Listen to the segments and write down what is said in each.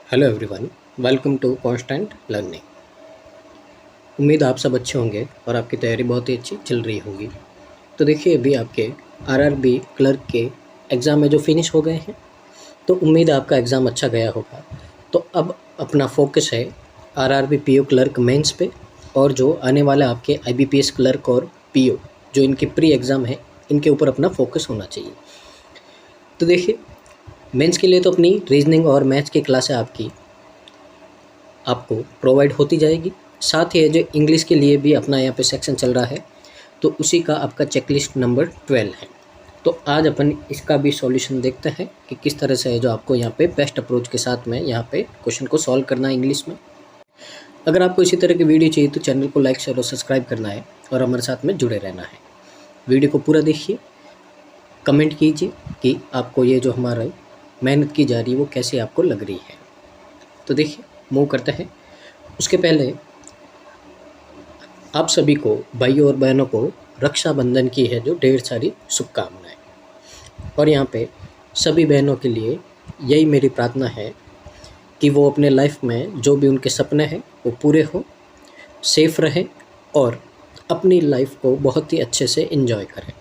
Hello everyone, welcome to constant learning. उम्मीद आप सब अच्छे होंगे और आपकी तैयारी बहुत ही अच्छी चल रही होगी। तो देखिए, अभी आपके आरआरबी क्लर्क के एग्ज़ाम में जो फिनिश हो गए हैं, तो उम्मीद है आपका एग्ज़ाम अच्छा गया होगा। तो अब अपना फोकस है आरआरबी पीओ क्लर्क मेंस पे, और जो आने वाला आपके आईबीपीएस क्लर्क और पीओ जो इनके प्री एग्ज़ाम है, इनके ऊपर अपना फोकस होना चाहिए। तो देखिए, मेंस के लिए तो अपनी रीजनिंग और मैथ्स की क्लासें आपको प्रोवाइड होती जाएगी। साथ ही जो इंग्लिश के लिए भी अपना यहाँ पे सेक्शन चल रहा है, तो उसी का आपका चेकलिस्ट नंबर 12 है। तो आज अपन इसका भी सॉल्यूशन देखते हैं कि किस तरह से है जो आपको यहाँ पे बेस्ट अप्रोच के साथ में यहाँ पे क्वेश्चन को सॉल्व करना है इंग्लिश में। अगर आपको इसी तरह की वीडियो चाहिए तो चैनल को लाइक शेयर और सब्सक्राइब करना है और हमारे साथ में जुड़े रहना है। वीडियो को पूरा देखिए, कमेंट कीजिए कि आपको ये जो हमारा मेहनत की जा रही है वो कैसे आपको लग रही है। तो देखिए, मूव करते हैं। उसके पहले आप सभी को, भाइयों और बहनों को, रक्षाबंधन की है जो ढेर सारी शुभकामनाएं। और यहाँ पे सभी बहनों के लिए यही मेरी प्रार्थना है कि वो अपने लाइफ में जो भी उनके सपने हैं वो पूरे हो, सेफ रहें और अपनी लाइफ को बहुत ही अच्छे से एंजॉय करें।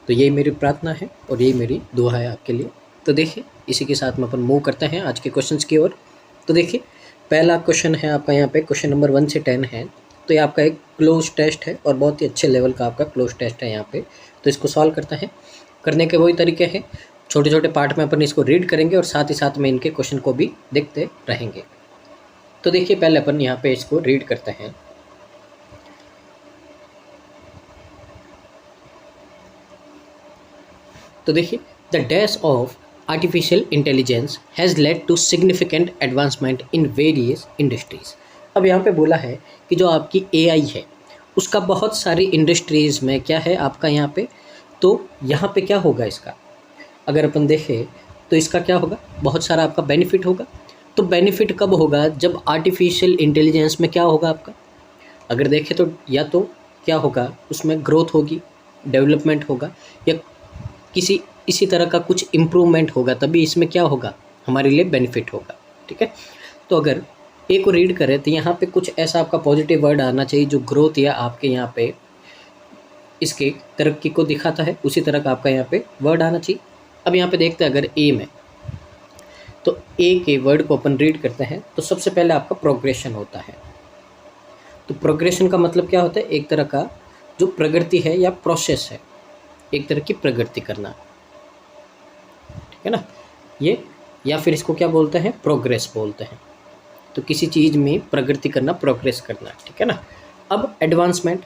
तो यही मेरी प्रार्थना है और यही मेरी दुआ है आपके लिए। तो देखिए, इसी के साथ में अपन मूव करते हैं आज के क्वेश्चंस की ओर। तो देखिए, पहला क्वेश्चन है आपका यहाँ पे, क्वेश्चन नंबर 1 से 10 है। तो ये आपका एक क्लोज टेस्ट है और बहुत ही अच्छे लेवल का आपका क्लोज टेस्ट है यहाँ पे। तो इसको सॉल्व करते हैं। करने के वही तरीके हैं, छोटे छोटे पार्ट में अपन इसको रीड करेंगे और साथ ही साथ में इनके क्वेश्चन को भी देखते रहेंगे। तो देखिए, पहले अपन यहाँ पे इसको रीड करते हैं। तो देखिए, the dash of artificial intelligence has led to significant advancement in various industries. अब यहाँ पे बोला है कि जो आपकी एआई है उसका बहुत सारी इंडस्ट्रीज़ में क्या है आपका यहाँ पे। तो यहाँ पे क्या होगा इसका, अगर अपन देखें तो इसका क्या होगा, बहुत सारा आपका बेनिफिट होगा। तो बेनिफिट कब होगा, जब आर्टिफिशियल इंटेलिजेंस में क्या होगा आपका, अगर देखें तो या तो क्या होगा उसमें ग्रोथ होगी, डेवलपमेंट होगा, या किसी इसी तरह का कुछ इम्प्रूवमेंट होगा, तभी इसमें क्या होगा, हमारे लिए बेनिफिट होगा। ठीक है, तो अगर ए को रीड करें तो यहाँ पे कुछ ऐसा आपका पॉजिटिव वर्ड आना चाहिए जो ग्रोथ या आपके यहाँ पे इसके तरक्की को दिखाता है, उसी तरह का आपका यहाँ पे वर्ड आना चाहिए। अब यहाँ पे देखते हैं अगर ए में, तो ए के वर्ड को अपन रीड करते हैं तो सबसे पहले आपका प्रोग्रेशन होता है। तो प्रोग्रेशन का मतलब क्या होता है, एक तरह का जो प्रगति है या प्रोसेस है, एक तरह की प्रगति करना, ठीक है ना ये, या फिर इसको क्या बोलते हैं, प्रोग्रेस बोलते हैं। तो किसी चीज़ में प्रगति करना, प्रोग्रेस करना, ठीक है ना। अब एडवांसमेंट,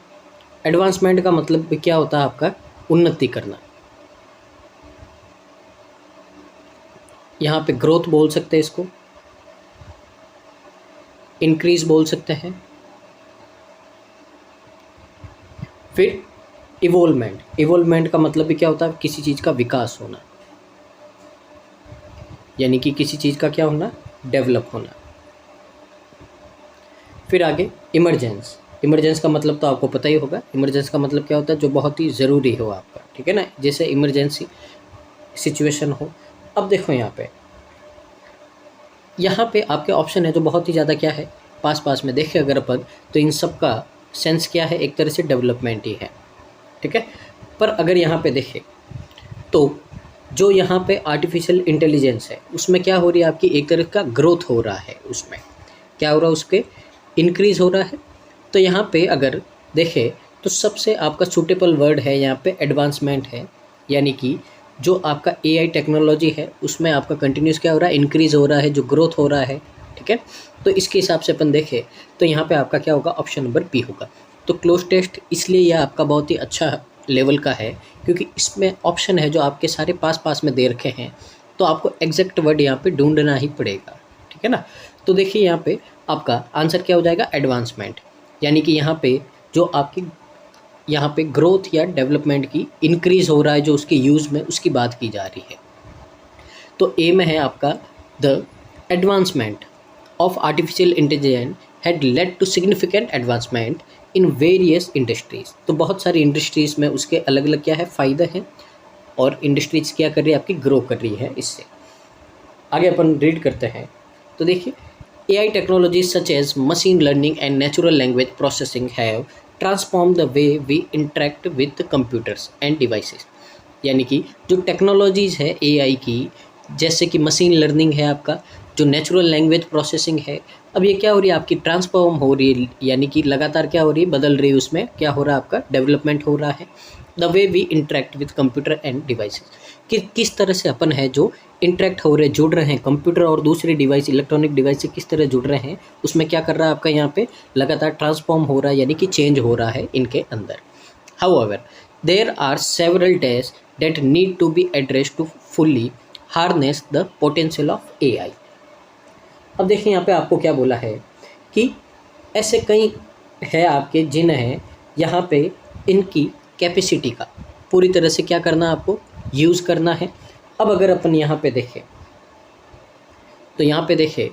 एडवांसमेंट का मतलब भी क्या होता है आपका, उन्नति करना। यहाँ पे ग्रोथ बोल सकते हैं, इसको इंक्रीज बोल सकते हैं। फिर इवोल्वमेंट, इवोल्वमेंट का मतलब भी क्या होता है, किसी चीज़ का विकास होना, यानी कि किसी चीज़ का क्या होना, डेवलप होना। फिर आगे इमरजेंस, इमरजेंस का मतलब तो आपको पता ही होगा, इमरजेंस का मतलब क्या होता है, जो बहुत ही ज़रूरी हो आपका, ठीक है ना, जैसे इमरजेंसी सिचुएशन हो। अब देखो यहाँ पे आपके ऑप्शन है जो बहुत ही ज़्यादा क्या है, पास पास में देखें अगर अपन, तो इन सब का सेंस क्या है, एक तरह से डेवलपमेंट ही है, ठीक है। पर अगर यहाँ पे देखें तो जो यहाँ पे आर्टिफिशियल इंटेलिजेंस है उसमें क्या हो रही है आपकी, एक तरह का ग्रोथ हो रहा है, उसमें क्या हो रहा है, उसके इंक्रीज़ हो रहा है। तो यहाँ पे अगर देखें तो सबसे आपका सूटेबल वर्ड है यहाँ पे एडवांसमेंट है, यानी कि जो आपका एआई टेक्नोलॉजी है उसमें आपका कंटिन्यूस क्या हो रहा है, इंक्रीज़ हो रहा है, जो ग्रोथ हो रहा है, ठीक है। तो इसके हिसाब से अपन देखें तो यहाँ पे आपका क्या होगा, ऑप्शन नंबर बी होगा। तो क्लोज टेस्ट इसलिए यह आपका बहुत ही अच्छा लेवल का है क्योंकि इसमें ऑप्शन है जो आपके सारे पास पास में दे रखे हैं, तो आपको एग्जैक्ट वर्ड यहाँ पे ढूंढना ही पड़ेगा, ठीक है ना। तो देखिए यहाँ पे आपका आंसर क्या हो जाएगा, एडवांसमेंट, यानी कि यहाँ पे जो आपकी यहाँ पे ग्रोथ या डेवलपमेंट की इंक्रीज़ हो रहा है, जो उसके यूज़ में उसकी बात की जा रही है। तो ए में है आपका, the advancement of artificial intelligence had led to significant advancement in various industries. तो बहुत सारी इंडस्ट्रीज़ में उसके अलग अलग क्या है, फ़ायदे हैं, और इंडस्ट्रीज़ क्या कर रही है, आपकी ग्रो कर रही है। इससे आगे अपन रीड करते हैं तो देखिए AI technologies such as machine learning and natural language processing have transformed the way we interact with computers and devices। यानी कि जो टेक्नोलॉजीज़ है AI की, जैसे कि मशीन लर्निंग है आपका, जो नेचुरल लैंग्वेज प्रोसेसिंग है, अब ये क्या हो रही है आपकी, ट्रांसफॉर्म हो रही है, यानी कि लगातार क्या हो रही है, बदल रही है, उसमें क्या हो रहा है आपका, डेवलपमेंट हो रहा है। The way we interact with computer and devices, कि किस तरह से अपन है जो इंटरेक्ट हो रहे, जुड़ रहे हैं कंप्यूटर और दूसरे डिवाइस, इलेक्ट्रॉनिक डिवाइस से किस तरह जुड़ रहे हैं, उसमें क्या कर रहा है आपका यहाँ पे लगातार ट्रांसफॉर्म हो रहा है, यानी कि चेंज हो रहा है इनके अंदर। However there are several days that need to be addressed to fully harness the potential of AI। अब देखिए यहाँ पे आपको क्या बोला है कि ऐसे कई है आपके जिन हैं यहाँ पे इनकी कैपेसिटी का पूरी तरह से क्या करना आपको यूज़ करना है। अब अगर अपन यहाँ पे देखें तो यहाँ पे देखें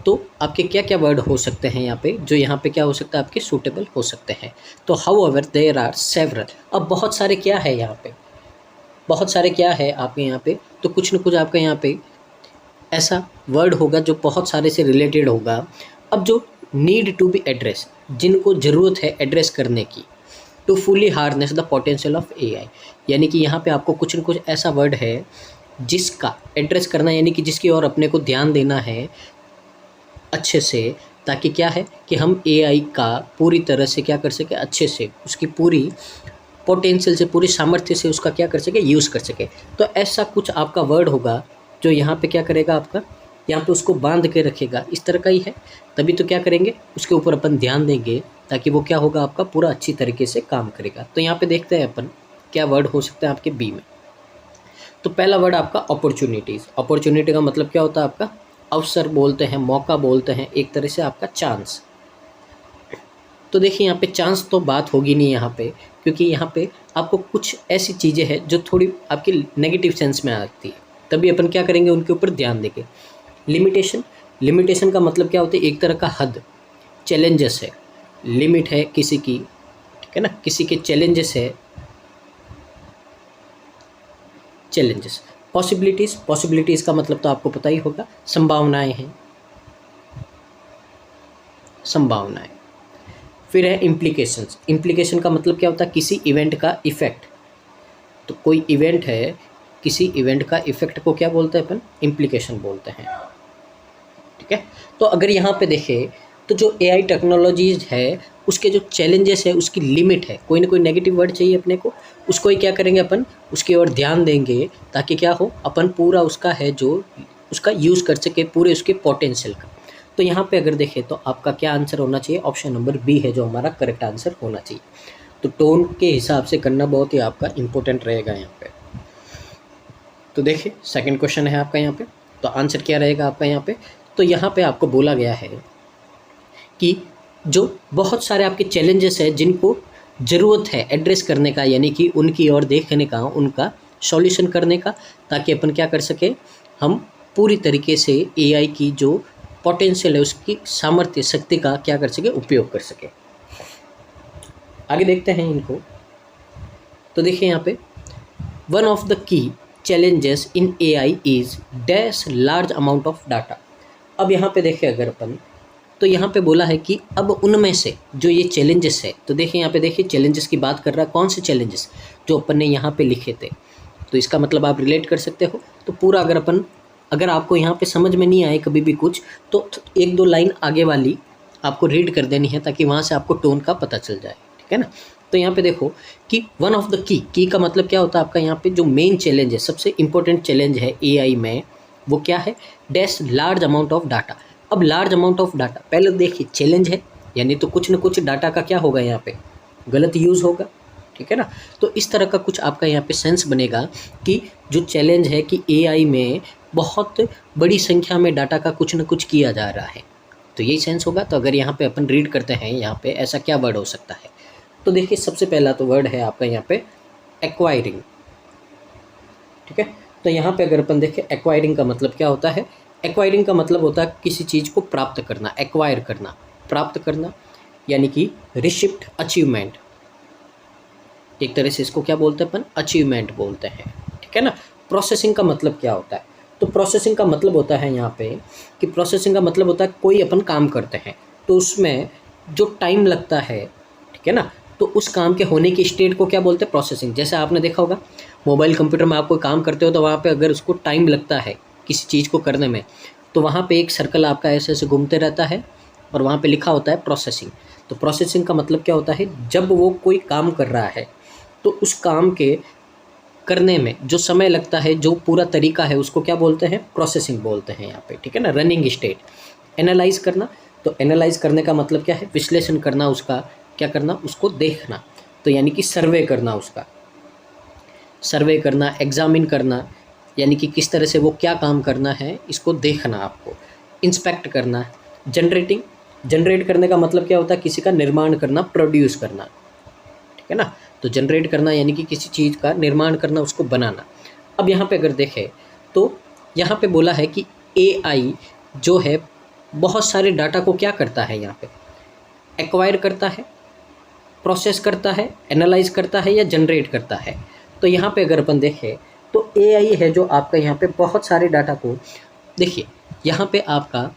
तो आपके क्या क्या वर्ड हो सकते हैं यहाँ पे, जो यहाँ पे क्या हो सकता है आपके सूटेबल हो सकते हैं। तो हाउएवर देयर आर सेवरल, अब बहुत सारे क्या है यहाँ पे, बहुत सारे क्या है आपके यहाँ पे, तो कुछ न कुछ आपका यहाँ पे ऐसा वर्ड होगा जो बहुत सारे से रिलेटेड होगा। अब जो नीड टू बी एड्रेस, जिनको ज़रूरत है एड्रेस करने की, to fully harness the potential of AI, यानी कि यहाँ पे आपको कुछ न कुछ ऐसा वर्ड है जिसका एड्रेस करना, यानी कि जिसकी ओर अपने को ध्यान देना है अच्छे से, ताकि क्या है कि हम AI का पूरी तरह से क्या कर सके, अच्छे से उसकी पूरी पोटेंशियल से, पूरी सामर्थ्य से उसका क्या कर सके, यूज़ कर सके। तो ऐसा कुछ आपका वर्ड होगा जो यहाँ पे क्या करेगा आपका, यहाँ पे उसको बांध के रखेगा, इस तरह का ही है। तभी तो क्या करेंगे, उसके ऊपर अपन ध्यान देंगे ताकि वो क्या होगा आपका पूरा अच्छी तरीके से काम करेगा। तो यहाँ पे देखते हैं अपन क्या वर्ड हो सकता है आपके बी में। तो पहला वर्ड आपका अपॉर्चुनिटीज़। अपॉर्चुनिटी का मतलब क्या होता है आपका, अवसर बोलते हैं, मौका बोलते हैं, एक तरह से आपका चांस। तो देखिए यहाँ पे चांस तो बात होगी नहीं यहाँ पे, क्योंकि यहाँ पे आपको कुछ ऐसी चीज़ें हैं जो थोड़ी आपकी नेगेटिव सेंस में आती है, तभी अपन क्या करेंगे उनके ऊपर ध्यान देंगे। लिमिटेशन, लिमिटेशन का मतलब क्या होता है, एक तरह का हद, चैलेंजेस है, लिमिट है किसी की, ठीक है ना, किसी के चैलेंजेस है, चैलेंजेस। पॉसिबिलिटीज़, पॉसिबिलिटीज़ का मतलब तो आपको पता ही होगा, संभावनाएं हैं, संभावनाएं। फिर है इम्प्लीकेशंस, इम्प्लीकेशन का मतलब क्या होता है, किसी इवेंट का इफ़ेक्ट। तो कोई इवेंट है, किसी इवेंट का इफ़ेक्ट को क्या बोलते हैं अपन, इम्प्लीकेशन बोलते हैं, ठीक है। तो अगर यहाँ पे देखें तो जो AI टेक्नोलॉजीज़ है उसके जो चैलेंजेस है, उसकी लिमिट है, कोई ना कोई नेगेटिव वर्ड चाहिए अपने को, उसको ही क्या करेंगे अपन, उसकी ओर ध्यान देंगे ताकि क्या हो, अपन पूरा उसका है जो उसका यूज़ कर सके, पूरे उसके पोटेंशियल का। तो यहाँ पे अगर देखें तो आपका क्या आंसर होना चाहिए, ऑप्शन नंबर बी है जो हमारा करेक्ट आंसर होना चाहिए। तो टोन के हिसाब से करना बहुत ही आपका इम्पोर्टेंट रहेगा यहाँ पे। तो देखिए सेकंड क्वेश्चन है आपका यहाँ पे, तो आंसर क्या रहेगा आपका यहाँ पे। तो यहाँ पे आपको बोला गया है कि जो बहुत सारे आपके चैलेंजेस हैं जिनको ज़रूरत है एड्रेस करने का, यानी कि उनकी ओर देखने का, उनका सॉल्यूशन करने का, ताकि अपन क्या कर सके, हम पूरी तरीके से AI की जो पोटेंशियल है, उसकी सामर्थ्य, शक्ति का क्या कर सके, उपयोग कर सके। आगे देखते हैं इनको। तो देखिए यहाँ पे one of the key challenges in AI is dash large amount of data। अब यहाँ पे देखें अगर अपन, तो यहाँ पे बोला है कि अब उनमें से जो ये चैलेंजेस है, तो देखिए यहाँ पे देखिए चैलेंजेस की बात कर रहा है, कौन से चैलेंजेस जो अपन ने यहाँ पे लिखे थे। तो इसका मतलब आप रिलेट कर सकते हो। तो पूरा अगर आपको यहाँ पे समझ में नहीं आए कभी भी कुछ, तो एक दो लाइन आगे वाली आपको रीड कर देनी है ताकि वहाँ से आपको टोन का पता चल जाए, ठीक है ना। तो यहाँ पे देखो कि वन ऑफ द की का मतलब क्या होता है आपका, यहाँ पे जो मेन चैलेंज है, सबसे इम्पोर्टेंट चैलेंज है AI में, वो क्या है, dash large amount of data. अब लार्ज अमाउंट ऑफ डाटा, पहले देखिए चैलेंज है, यानी तो कुछ न कुछ डाटा का क्या होगा, यहाँ पे गलत यूज़ होगा, ठीक है ना। तो इस तरह का कुछ आपका यहाँ पे सेंस बनेगा कि जो चैलेंज है कि AI में बहुत बड़ी संख्या में डाटा का कुछ न कुछ किया जा रहा है, तो यही सेंस होगा। तो अगर यहाँ पे अपन रीड करते हैं, यहाँ पे ऐसा क्या वर्ड हो सकता है, तो देखिए सबसे पहला तो वर्ड है आपका यहाँ पे एक्वायरिंग, ठीक है। तो यहाँ पे अगर अपन देखें एक्वायरिंग का मतलब क्या होता है, एक्वायरिंग का मतलब होता है किसी चीज़ को प्राप्त करना, एक्वायर करना, प्राप्त करना, यानी कि रिसिप्ट, अचीवमेंट, एक तरह से इसको क्या बोलते हैं अपन, अचीवमेंट बोलते हैं, ठीक है ना। प्रोसेसिंग का मतलब क्या होता है, तो प्रोसेसिंग का मतलब होता है यहाँ पे कि प्रोसेसिंग का मतलब होता है कोई अपन काम करते हैं तो उसमें जो टाइम लगता है, ठीक है ना, तो उस काम के होने की स्टेट को क्या बोलते हैं, प्रोसेसिंग। जैसे आपने देखा होगा मोबाइल कंप्यूटर में आप कोई काम करते हो तो वहाँ पे अगर उसको टाइम लगता है किसी चीज़ को करने में, तो वहाँ पे एक सर्कल आपका ऐसे ऐसे घूमते रहता है और वहाँ पे लिखा होता है प्रोसेसिंग। तो प्रोसेसिंग का मतलब क्या होता है, जब वो कोई काम कर रहा है तो उस काम के करने में जो समय लगता है, जो पूरा तरीका है, उसको क्या बोलते हैं, प्रोसेसिंग बोलते हैं यहाँ पे, ठीक है ना। रनिंग स्टेट, एनालाइज करना, तो एनालाइज करने का मतलब क्या है, विश्लेषण करना, उसका क्या करना, उसको देखना, तो यानी कि सर्वे करना, उसका सर्वे करना, एग्जामिन करना, यानी कि किस तरह से वो क्या काम करना है इसको देखना आपको, इंस्पेक्ट करना। जनरेटिंग, जनरेट करने का मतलब क्या होता है, किसी का निर्माण करना, प्रोड्यूस करना, ठीक है ना। तो जनरेट करना यानी कि किसी चीज़ का निर्माण करना, उसको बनाना। अब यहाँ पे अगर देखें तो यहाँ पे बोला है कि एआई जो है बहुत सारे डाटा को क्या करता है, यहाँ पे एक्वायर करता है, प्रोसेस करता है, एनालाइज करता है या जनरेट करता है। तो यहाँ पे अगर अपन देखें तो एआई है जो आपका यहाँ पे बहुत सारे डाटा को, देखिए यहाँ पे आपका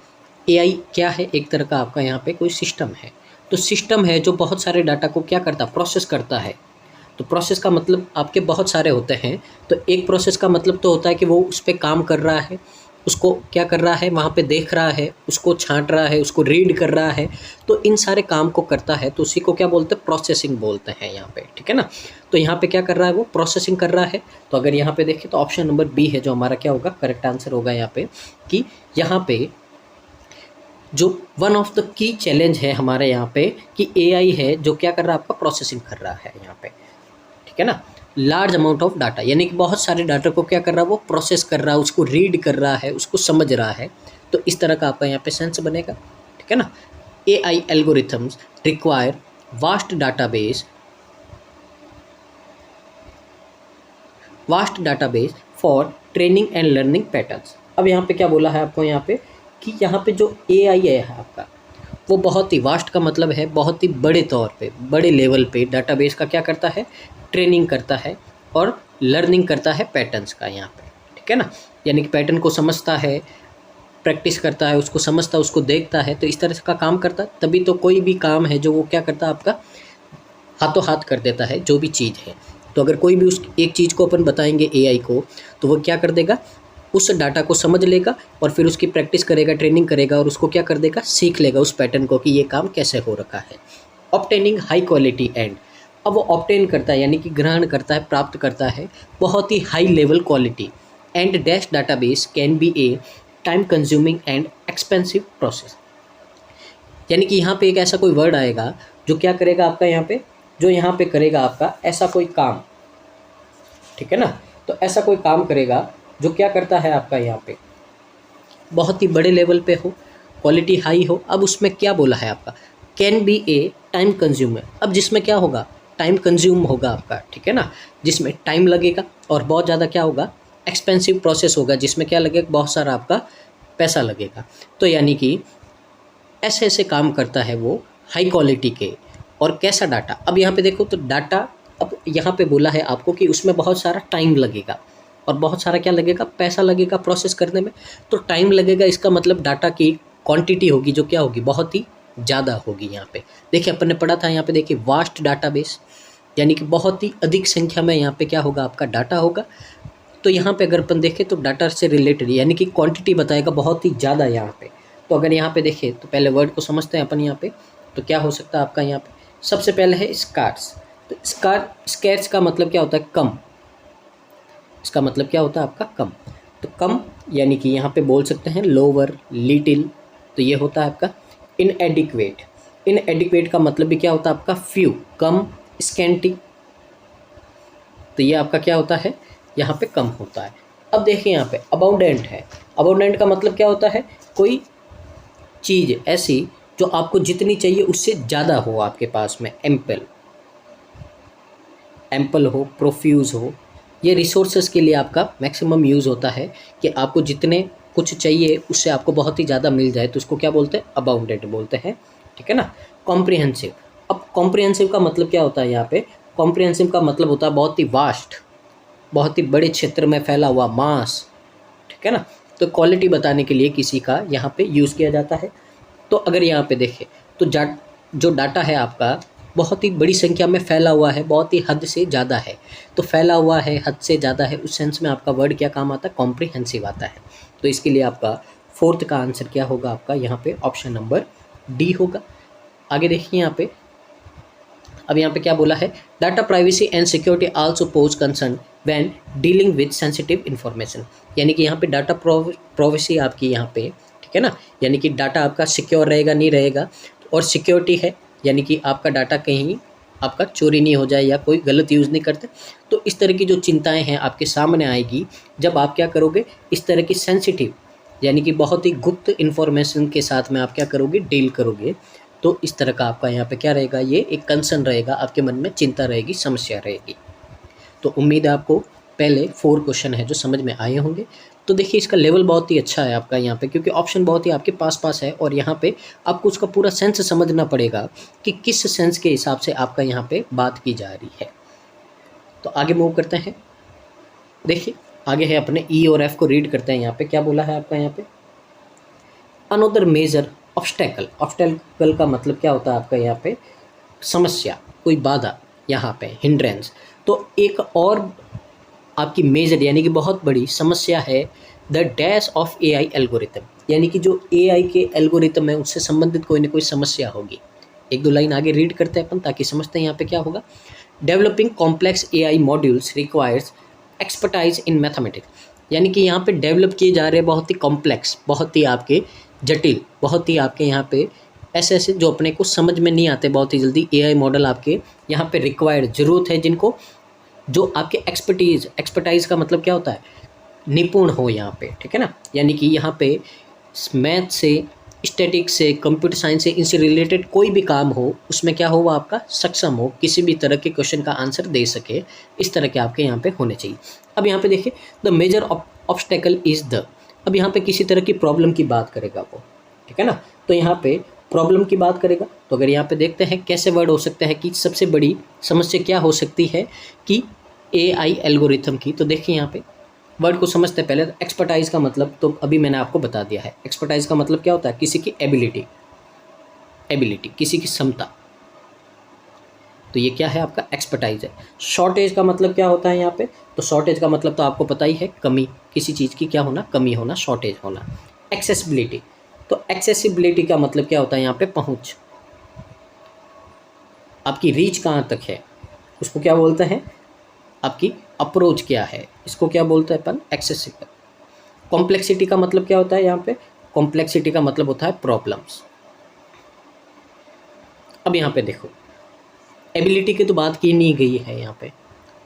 एआई क्या है, एक तरह का आपका यहाँ पे कोई सिस्टम है। तो सिस्टम है जो बहुत सारे डाटा को क्या करता, प्रोसेस करता है। तो प्रोसेस का मतलब आपके बहुत सारे होते हैं। तो एक प्रोसेस का मतलब तो होता है कि वो उस पर काम कर रहा है, उसको क्या कर रहा है, वहाँ पे देख रहा है, उसको छांट रहा है, उसको रीड कर रहा है, तो इन सारे काम को करता है, तो उसी को क्या बोलते हैं, प्रोसेसिंग बोलते हैं यहाँ पे, ठीक है ना। तो यहाँ पे क्या कर रहा है, वो प्रोसेसिंग कर रहा है। तो अगर यहाँ पे देखें तो ऑप्शन नंबर बी है जो हमारा क्या होगा, करेक्ट आंसर होगा यहाँ पे, कि यहाँ पे जो one of the key challenge है हमारे यहाँ पे कि एआई है जो क्या कर रहा है, आपका प्रोसेसिंग कर रहा है यहाँ पे, ठीक है ना। लार्ज अमाउंट ऑफ डाटा, यानी कि बहुत सारे डाटा को क्या कर रहा है, वो प्रोसेस कर रहा है, उसको रीड कर रहा है, उसको समझ रहा है। तो इस तरह का आपका यहाँ पे सेंस बनेगा, ठीक है ना। AI algorithms require vast database for training and learning patterns. अब यहाँ पे क्या बोला है आपको, यहाँ पे कि यहाँ पे जो एआई है आपका, वो बहुत ही वास्ट का मतलब है बहुत ही बड़े तौर पे, बड़े लेवल पे डाटाबेस का क्या करता है, ट्रेनिंग करता है और लर्निंग करता है पैटर्न्स का यहाँ पे, ठीक है ना। यानी कि पैटर्न को समझता है, प्रैक्टिस करता है, उसको समझता है, उसको देखता है, तो इस तरह का काम करता है। तभी तो कोई भी काम है जो वो क्या करता है, आपका हाथों हाथ कर देता है जो भी चीज़ है। तो अगर कोई भी उस एक चीज़ को अपन बताएंगे एआई को, तो वो क्या कर देगा, उस डाटा को समझ लेगा और फिर उसकी प्रैक्टिस करेगा, ट्रेनिंग करेगा और उसको क्या कर देगा, सीख लेगा उस पैटर्न को कि ये काम कैसे हो रखा है। ऑब्टेनिंग हाई क्वालिटी एंड, अब वो ऑब्टेन करता है यानी कि ग्रहण करता है, प्राप्त करता है बहुत ही high level quality and dash database can be a time consuming and expensive process. यानी कि यहाँ पे एक ऐसा कोई वर्ड आएगा जो क्या करेगा आपका, यहाँ पे जो यहाँ पे करेगा आपका ऐसा कोई काम, ठीक है ना। तो ऐसा कोई काम करेगा जो क्या करता है आपका यहाँ पे बहुत ही बड़े लेवल पे हो, क्वालिटी हाई हो। अब उसमें क्या बोला है आपका, can be a time consumer. अब जिसमें क्या होगा, टाइम कंज्यूम होगा आपका, ठीक है ना, जिसमें टाइम लगेगा और बहुत ज़्यादा क्या होगा, एक्सपेंसिव प्रोसेस होगा, जिसमें क्या लगेगा, बहुत सारा आपका पैसा लगेगा। तो यानी कि ऐसे ऐसे काम करता है वो हाई क्वालिटी के। और कैसा डाटा, अब यहाँ पे देखो तो डाटा, अब यहाँ पे बोला है आपको कि उसमें बहुत सारा टाइम लगेगा और बहुत सारा क्या लगेगा, पैसा लगेगा प्रोसेस करने में। तो टाइम लगेगा, इसका मतलब डाटा की क्वांटिटी होगी जो क्या होगी, बहुत ही ज़्यादा होगी। यहाँ पे देखिए अपन ने पढ़ा था, यहाँ पे देखिए वास्ट डाटाबेस, यानी कि बहुत ही अधिक संख्या में यहाँ पे क्या होगा, आपका डाटा होगा। तो यहाँ पे अगर अपन देखें तो डाटा से रिलेटेड यानी कि क्वांटिटी बताएगा बहुत ही ज़्यादा यहाँ पे। तो अगर यहाँ पे देखें तो पहले वर्ड को समझते हैं अपन यहाँ पे, तो क्या हो सकता है आपका यहाँ पे, सबसे पहले है स्कार्स। तो स्कैर्स का मतलब क्या होता है, कम। इसका मतलब क्या होता है आपका, कम। तो कम यानी कि यहाँ पे बोल सकते हैं लोअर, लिटिल। तो ये होता है आपका इनएडिक्वेट। इनएडिक्वेट का मतलब भी क्या होता है आपका, फ्यू, कम, स्कैंटी। तो ये आपका क्या होता है, यहाँ पे कम होता है। अब देखिए यहाँ पे अबाउंडेंट है। अबाउंडेंट का मतलब क्या होता है, कोई चीज़ ऐसी जो आपको जितनी चाहिए उससे ज़्यादा हो आपके पास में, एम्पल हो, प्रोफ्यूज हो। ये रिसोर्सेज के लिए आपका मैक्सिमम यूज़ होता है कि आपको जितने कुछ चाहिए उससे आपको बहुत ही ज़्यादा मिल जाए, तो उसको क्या बोलते हैं, अबाउंडेंट बोलते हैं, ठीक है ना। कॉम्प्रिहेंसिव, अब कॉम्प्रिहेंसिव का मतलब क्या होता है, यहाँ पे कॉम्प्रिहेंसिव का मतलब होता है बहुत ही वास्ट, बहुत ही बड़े क्षेत्र में फैला हुआ, मास, ठीक ठीक है ना। तो क्वालिटी बताने के लिए किसी का यहाँ पे यूज़ किया जाता है। तो अगर यहाँ पे देखें तो जो डाटा है आपका बहुत ही बड़ी संख्या में फैला हुआ है, बहुत ही हद से ज़्यादा है। तो फैला हुआ है, हद से ज़्यादा है, उस सेंस में आपका वर्ड क्या काम आता है, कॉम्प्रिहेंसिव आता है। तो इसके लिए आपका फोर्थ का आंसर क्या होगा, आपका यहाँ पे ऑप्शन नंबर डी होगा। आगे देखिए यहाँ पे, अब यहाँ पे क्या बोला है, data privacy and security also pose concern when dealing with sensitive information. यानी कि यहाँ पे डाटा प्राइवेसी आपकी यहाँ पे, ठीक है ना, यानी कि डाटा आपका सिक्योर रहेगा नहीं रहेगा, और सिक्योरिटी है यानी कि आपका डाटा कहीं आपका चोरी नहीं हो जाए या कोई गलत यूज़ नहीं करते। तो इस तरह की जो चिंताएं हैं आपके सामने आएगी जब आप क्या करोगे, इस तरह की सेंसिटिव यानी कि बहुत ही गुप्त इन्फॉर्मेशन के साथ में आप क्या करोगे, डील करोगे। तो इस तरह का आपका यहाँ पे क्या रहेगा, ये एक कंसर्न रहेगा, आपके मन में चिंता रहेगी, समस्या रहेगी। तो उम्मीद है आपको पहले 4 क्वेश्चन है जो समझ में आए होंगे। तो देखिए इसका लेवल बहुत ही अच्छा है आपका यहाँ पे, क्योंकि ऑप्शन बहुत ही आपके पास है, और यहाँ पे आपको उसका पूरा सेंस समझना पड़ेगा कि किस सेंस के हिसाब से आपका यहाँ पे बात की जा रही है। तो आगे मूव करते हैं। देखिए आगे है अपने ई और एफ को रीड करते हैं। यहाँ पे क्या बोला है आपका, यहाँ पे अनदर मेजर ऑब्स्टेकल। ऑब्स्टेकल का मतलब क्या होता है आपका यहाँ पे, समस्या, कोई बाधा, यहाँ पे हिंड्रेंस। तो एक और आपकी मेजर यानी कि बहुत बड़ी समस्या है the dash of AI algorithm, यानी कि जो एआई के एल्गोरिथम है उससे संबंधित कोई ना कोई समस्या होगी। एक दो लाइन आगे रीड करते हैं अपन ताकि समझते हैं यहाँ पे क्या होगा। Developing complex AI modules requires expertise in mathematics, यानी कि यहाँ पे डेवलप किए जा रहे हैं बहुत ही कॉम्प्लेक्स, बहुत ही आपके जटिल, बहुत ही आपके यहाँ पे ऐसे ऐसे जो अपने को समझ में नहीं आते बहुत ही जल्दी एआई मॉडल आपके यहाँ पे रिक्वायर्ड, ज़रूरत है जिनको, जो आपके एक्सपर्टाइज का मतलब क्या होता है, निपुण हो यहाँ पे, ठीक है ना। यानी कि यहाँ पे मैथ से, स्टैटिक्स से, कंप्यूटर साइंस से, इनसे रिलेटेड कोई भी काम हो उसमें क्या हो, वो आपका सक्षम हो, किसी भी तरह के क्वेश्चन का आंसर दे सके, इस तरह के आपके यहाँ पे होने चाहिए। अब यहाँ पे देखिए the major obstacle is the, अब यहाँ पे किसी तरह की प्रॉब्लम की बात करेगा वो, ठीक है ना। तो यहाँ पे प्रॉब्लम की बात करेगा, तो अगर यहाँ पे देखते हैं कैसे वर्ड हो सकता है कि सबसे बड़ी समस्या क्या हो सकती है कि एआई एल्गोरिथम की। तो देखिए यहाँ पे वर्ड को समझते हैं पहले। एक्सपर्टाइज का मतलब तो अभी मैंने आपको बता दिया है। एक्सपर्टाइज का मतलब क्या होता है, किसी की एबिलिटी, किसी की क्षमता। तो ये क्या है आपका एक्सपर्टाइज है। शॉर्टेज का मतलब क्या होता है यहाँ पे, तो शॉर्टेज का मतलब तो आपको पता ही है, कमी, किसी चीज़ की क्या होना, कमी होना, शॉर्टेज होना। एक्सेसिबिलिटी, तो एक्सेसिबिलिटी का मतलब क्या होता है यहाँ पे, पहुँच, आपकी रीच कहाँ तक है उसको क्या बोलते हैं, आपकी अप्रोच क्या है, इसको क्या बोलते हैं अपन, एक्सेसिबल। कॉम्प्लेक्सिटी का मतलब क्या होता है यहाँ पे, कॉम्प्लेक्सिटी का मतलब होता है प्रॉब्लम्स। अब यहाँ पे देखो एबिलिटी की तो बात की नहीं गई है यहाँ पे,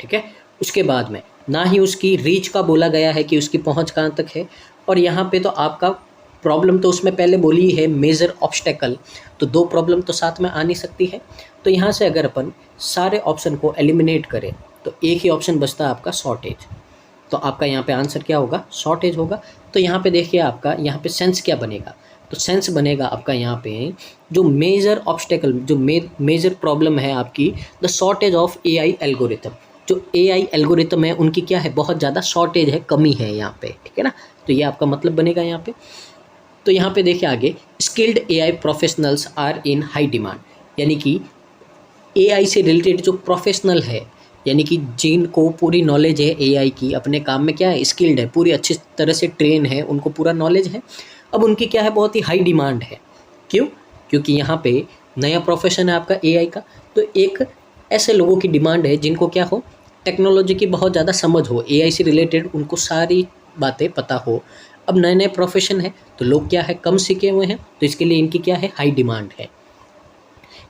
ठीक है। उसके बाद में ना ही उसकी रीच का बोला गया है कि उसकी पहुँच कहाँ तक है, और यहाँ पे तो आपका प्रॉब्लम तो उसमें पहले बोली है मेजर ऑब्स्टेकल, तो 2 प्रॉब्लम तो साथ में आ नहीं सकती है। तो यहाँ से अगर अपन सारे ऑप्शन को एलिमिनेट करें तो एक ही ऑप्शन बचता है आपका शॉर्टेज। तो आपका यहाँ पे आंसर क्या होगा, शॉर्टेज होगा। तो यहाँ पे देखिए आपका यहाँ पे सेंस क्या बनेगा, तो सेंस बनेगा आपका यहाँ पे जो मेजर ऑब्स्टेकल, जो मेजर प्रॉब्लम है आपकी, the shortage of AI algorithm. जो एआई एल्गोरिथम है उनकी क्या है, बहुत ज़्यादा शॉर्टेज है, कमी है यहाँ पे, ठीक है ना। तो ये आपका मतलब बनेगा यहाँ पे। तो यहाँ पे देखिए आगे, skilled AI professionals are in high demand, यानी कि एआई से रिलेटेड जो प्रोफेशनल है, यानी कि जिनको पूरी नॉलेज है एआई की, अपने काम में क्या है, स्किल्ड है, पूरी अच्छी तरह से ट्रेन है, उनको पूरा नॉलेज है, अब उनकी क्या है, बहुत ही हाई डिमांड है। क्यों, क्योंकि यहाँ पे नया प्रोफेशन है आपका एआई का, तो एक ऐसे लोगों की डिमांड है जिनको क्या हो, टेक्नोलॉजी की बहुत ज़्यादा समझ हो, एआई से रिलेटेड उनको सारी बातें पता हो। अब नए नए प्रोफेशन है तो लोग क्या है, कम सीखे हुए हैं, तो इसके लिए इनकी क्या है, हाई डिमांड है।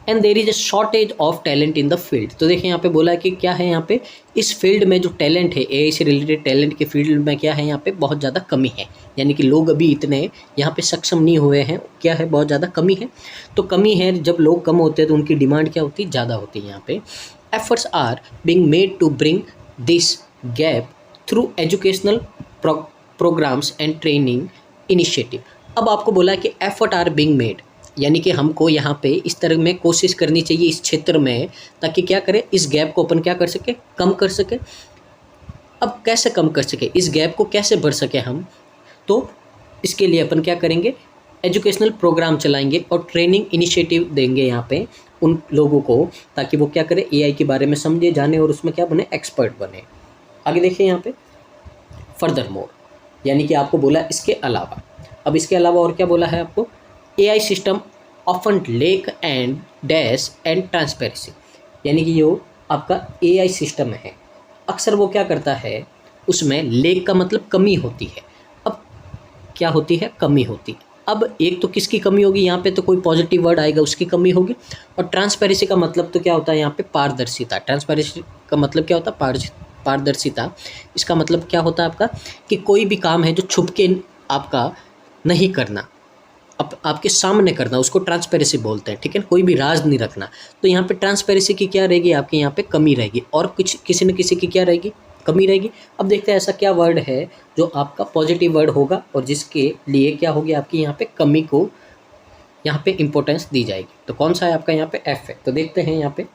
And there is a shortage of talent in the field. तो देखिए यहाँ पे बोला है कि क्या है, यहाँ पे इस फील्ड में जो टैलेंट है, एआई से रिलेटेड टैलेंट के फील्ड में क्या है, यहाँ पे बहुत ज़्यादा कमी है, यानी कि लोग अभी इतने यहाँ पे सक्षम नहीं हुए हैं, क्या है, बहुत ज़्यादा कमी है। तो कमी है, जब लोग कम होते हैं तो उनकी डिमांड क्या होती है, ज़्यादा होती है यहाँ पे। Efforts are being made to bring this gap through educational programmes and training initiative. अब आपको बोला है कि एफर्ट आर बीइंग मेड, यानी कि हमको यहाँ पे इस तरह में कोशिश करनी चाहिए इस क्षेत्र में, ताकि क्या करें, इस गैप को अपन क्या कर सके, कम कर सके। अब कैसे कम कर सके, इस गैप को कैसे भर सके हम, तो इसके लिए अपन क्या करेंगे, एजुकेशनल प्रोग्राम चलाएंगे और ट्रेनिंग इनिशिएटिव देंगे यहाँ पे उन लोगों को, ताकि वो क्या करें, एआई के बारे में समझे, जाने और उसमें क्या बने, एक्सपर्ट बने। आगे देखिए यहाँ पे फर्दर मोर, यानी कि आपको बोला इसके अलावा। अब इसके अलावा और क्या बोला है आपको, AI system often lake and dash and transparency, यानी कि जो आपका एआई सिस्टम है अक्सर वो क्या करता है, उसमें लेक का मतलब कमी होती है। अब क्या होती है, कमी होती है। अब एक तो किसकी कमी होगी, यहाँ पे तो कोई पॉजिटिव वर्ड आएगा उसकी कमी होगी। और ट्रांसपेरेंसी का मतलब तो क्या होता है यहाँ पे, पारदर्शिता। ट्रांसपेरेंसी का मतलब क्या होता है, पारदर्शिता। इसका मतलब क्या होता है आपका, कि कोई भी काम है जो छुप के आपका नहीं करना, आपके सामने करना, उसको ट्रांसपेरेंसी बोलते हैं, ठीक है। कोई भी राज नहीं रखना। तो यहाँ पे ट्रांसपेरेंसी की क्या रहेगी, आपके यहाँ पे कमी रहेगी, और कुछ किसी न किसी की क्या रहेगी, कमी रहेगी। अब देखते हैं ऐसा क्या वर्ड है जो आपका पॉजिटिव वर्ड होगा और जिसके लिए क्या होगी, आपकी यहाँ पे कमी को यहाँ पे इंपॉर्टेंस दी जाएगी। तो कौन सा है आपका यहाँ पे, एफ है। तो देखते हैं यहाँ पे,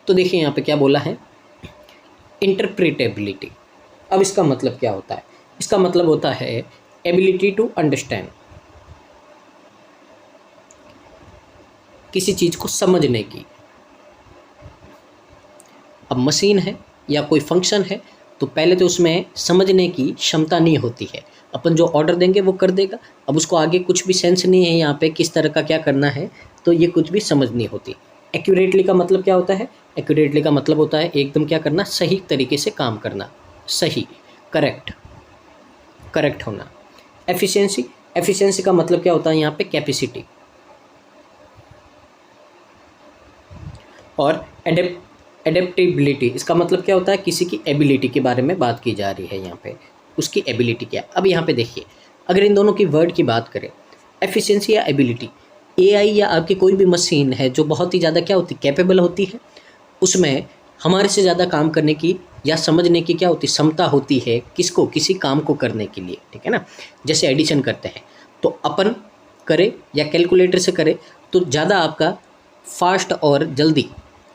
तो देखिए यहाँ पे क्या बोला है, इंटरप्रिटेबिलिटी। अब इसका मतलब क्या होता है, इसका मतलब होता है एबिलिटी टू अंडरस्टैंड, किसी चीज़ को समझने की। अब मशीन है या कोई फंक्शन है तो पहले तो उसमें समझने की क्षमता नहीं होती है, अपन जो ऑर्डर देंगे वो कर देगा। अब उसको आगे कुछ भी सेंस नहीं है यहाँ पे किस तरह का क्या करना है, तो ये कुछ भी समझ नहीं होती। एक्यूरेटली का मतलब क्या होता है, एक्यूरेटली का मतलब होता है एकदम क्या करना, सही तरीके से काम करना, सही, करेक्ट होना। एफिशिएंसी का मतलब क्या होता है यहाँ पे, कैपेसिटी। और एडेप्टेबिलिटी, इसका मतलब क्या होता है, किसी की एबिलिटी के बारे में बात की जा रही है यहाँ पे, उसकी एबिलिटी क्या। अब यहाँ पे देखिए, अगर इन दोनों की वर्ड की बात करें, एफिशिएंसी या एबिलिटी, एआई या आपकी कोई भी मशीन है जो बहुत ही ज़्यादा क्या होती, कैपेबल होती है, उसमें हमारे से ज़्यादा काम करने की या समझने की क्या होती, क्षमता होती है, किसको, किसी काम को करने के लिए, ठीक है ना। जैसे एडिशन करते हैं तो अपन करें या कैलकुलेटर से करें तो ज़्यादा आपका फास्ट और जल्दी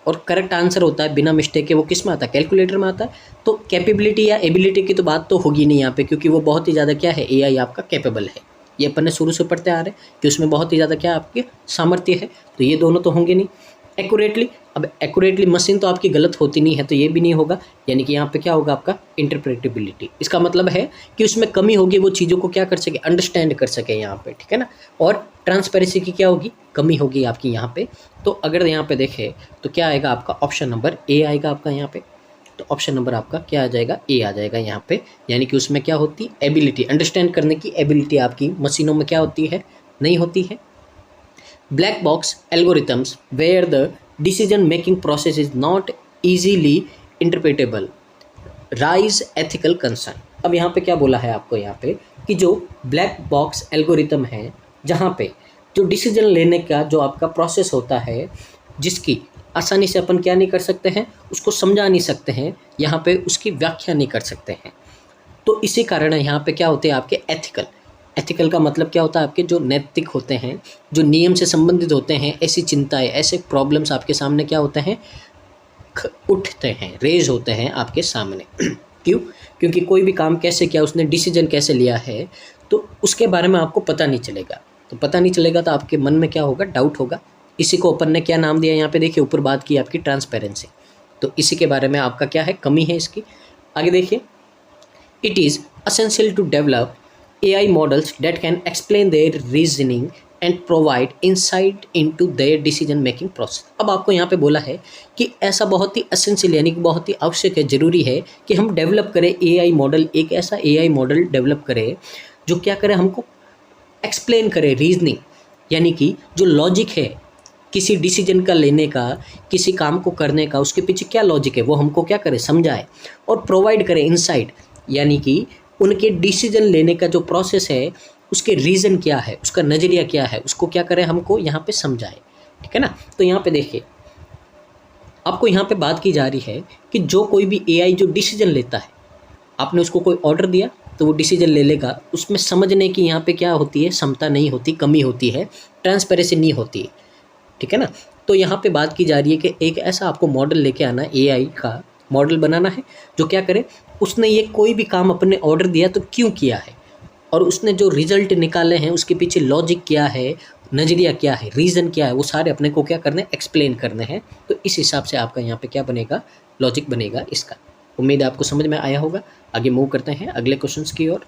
और करेक्ट आंसर होता है बिना मिस्टेक के, वो किस में आता है, कैलकुलेटर में आता है। तो कैपेबिलिटी या एबिलिटी की तो बात तो होगी नहीं यहाँ पे, क्योंकि वो बहुत ही ज़्यादा क्या है, एआई आपका कैपेबल है। ये अपन ने शुरू से पढ़ते आ रहे हैं कि उसमें बहुत ही ज़्यादा क्या आपके सामर्थ्य है, तो ये दोनों तो होंगे नहीं। एक्यूरेटली, अब एक्यूरेटली मशीन तो आपकी गलत होती नहीं है, तो ये भी नहीं होगा, यानी कि यहाँ पे क्या होगा आपका, इंटरप्रेटेबिलिटी। इसका मतलब है कि उसमें कमी होगी, वो चीज़ों को क्या कर सके, अंडरस्टैंड कर सके यहाँ पे, ठीक है ना। और ट्रांसपेरेंसी की क्या होगी, कमी होगी आपकी यहाँ पे। तो अगर यहाँ पे देखें तो क्या आएगा आपका, ऑप्शन नंबर ए आएगा आपका यहाँ पे। तो ऑप्शन नंबर आपका क्या आ जाएगा, ए आ जाएगा यहाँ पे, यानी कि उसमें क्या होती, एबिलिटी, अंडरस्टैंड करने की एबिलिटी आपकी मशीनों में क्या होती है, नहीं होती है। Black box algorithms where the decision making process is not easily interpretable, rise ethical concern. अब यहाँ पे क्या बोला है आपको, यहाँ पे कि जो ब्लैक बॉक्स एल्गोरिथम है, जहाँ पे जो डिसीजन लेने का जो आपका प्रोसेस होता है, जिसकी आसानी से अपन क्या नहीं कर सकते हैं, उसको समझा नहीं सकते हैं, यहाँ पे उसकी व्याख्या नहीं कर सकते हैं। तो इसी कारण यहाँ पे क्या होते हैं आपके एथिकल का मतलब क्या होता है, आपके जो नैतिक होते हैं, जो नियम से संबंधित होते हैं, ऐसी चिंताएं, ऐसे प्रॉब्लम्स आपके सामने क्या होते हैं, उठते हैं, रेज होते हैं आपके सामने। क्यों, क्योंकि कोई भी काम कैसे किया, उसने डिसीजन कैसे लिया है, तो उसके बारे में आपको पता नहीं चलेगा। तो पता नहीं चलेगा तो आपके मन में क्या होगा, डाउट होगा। इसी को अपन ने क्या नाम दिया यहाँ पे, देखिए ऊपर बात की आपकी ट्रांसपेरेंसी, तो इसी के बारे में आपका क्या है, कमी है इसकी। आगे देखिए, it is essential to develop AI models that can explain their reasoning and provide insight into their decision making process। अब आपको यहाँ पे बोला है कि ऐसा बहुत ही असेंशियल, यानी कि बहुत ही आवश्यक है, ज़रूरी है कि हम डेवलप करें AI मॉडल, एक ऐसा AI मॉडल डेवलप करें जो क्या करे, हमको एक्सप्लेन करे रीजनिंग, यानी कि जो लॉजिक है किसी डिसीजन का लेने का, किसी काम को करने का, उसके पीछे क्या लॉजिक है वो हमको क्या करे, समझाए। और प्रोवाइड करे इंसाइट, यानी कि उनके डिसीजन लेने का जो प्रोसेस है, उसके रीज़न क्या है, उसका नज़रिया क्या है, उसको क्या करें, हमको यहाँ पे समझाए, ठीक है ना। तो यहाँ पे देखिए, आपको यहाँ पे बात की जा रही है कि जो कोई भी AI जो डिसीजन लेता है, आपने उसको कोई ऑर्डर दिया तो वो डिसीजन ले लेगा, उसमें समझने की यहाँ पे क्या होती है, क्षमता नहीं होती, कमी होती है, ट्रांसपेरेंसी नहीं होती है, ठीक है ना। तो यहाँ पे बात की जा रही है कि एक ऐसा आपको मॉडल लेके आना, AI का मॉडल बनाना है जो क्या करे, उसने ये कोई भी काम अपने ऑर्डर दिया तो क्यों किया है, और उसने जो रिजल्ट निकाले हैं उसके पीछे लॉजिक क्या है, नज़रिया क्या है, रीज़न क्या है, वो सारे अपने को क्या करने, एक्सप्लेन करने हैं। तो इस हिसाब से आपका यहाँ पे क्या बनेगा, लॉजिक बनेगा इसका। उम्मीद है आपको समझ में आया होगा। आगे मूव करते हैं अगले क्वेश्चंस की ओर।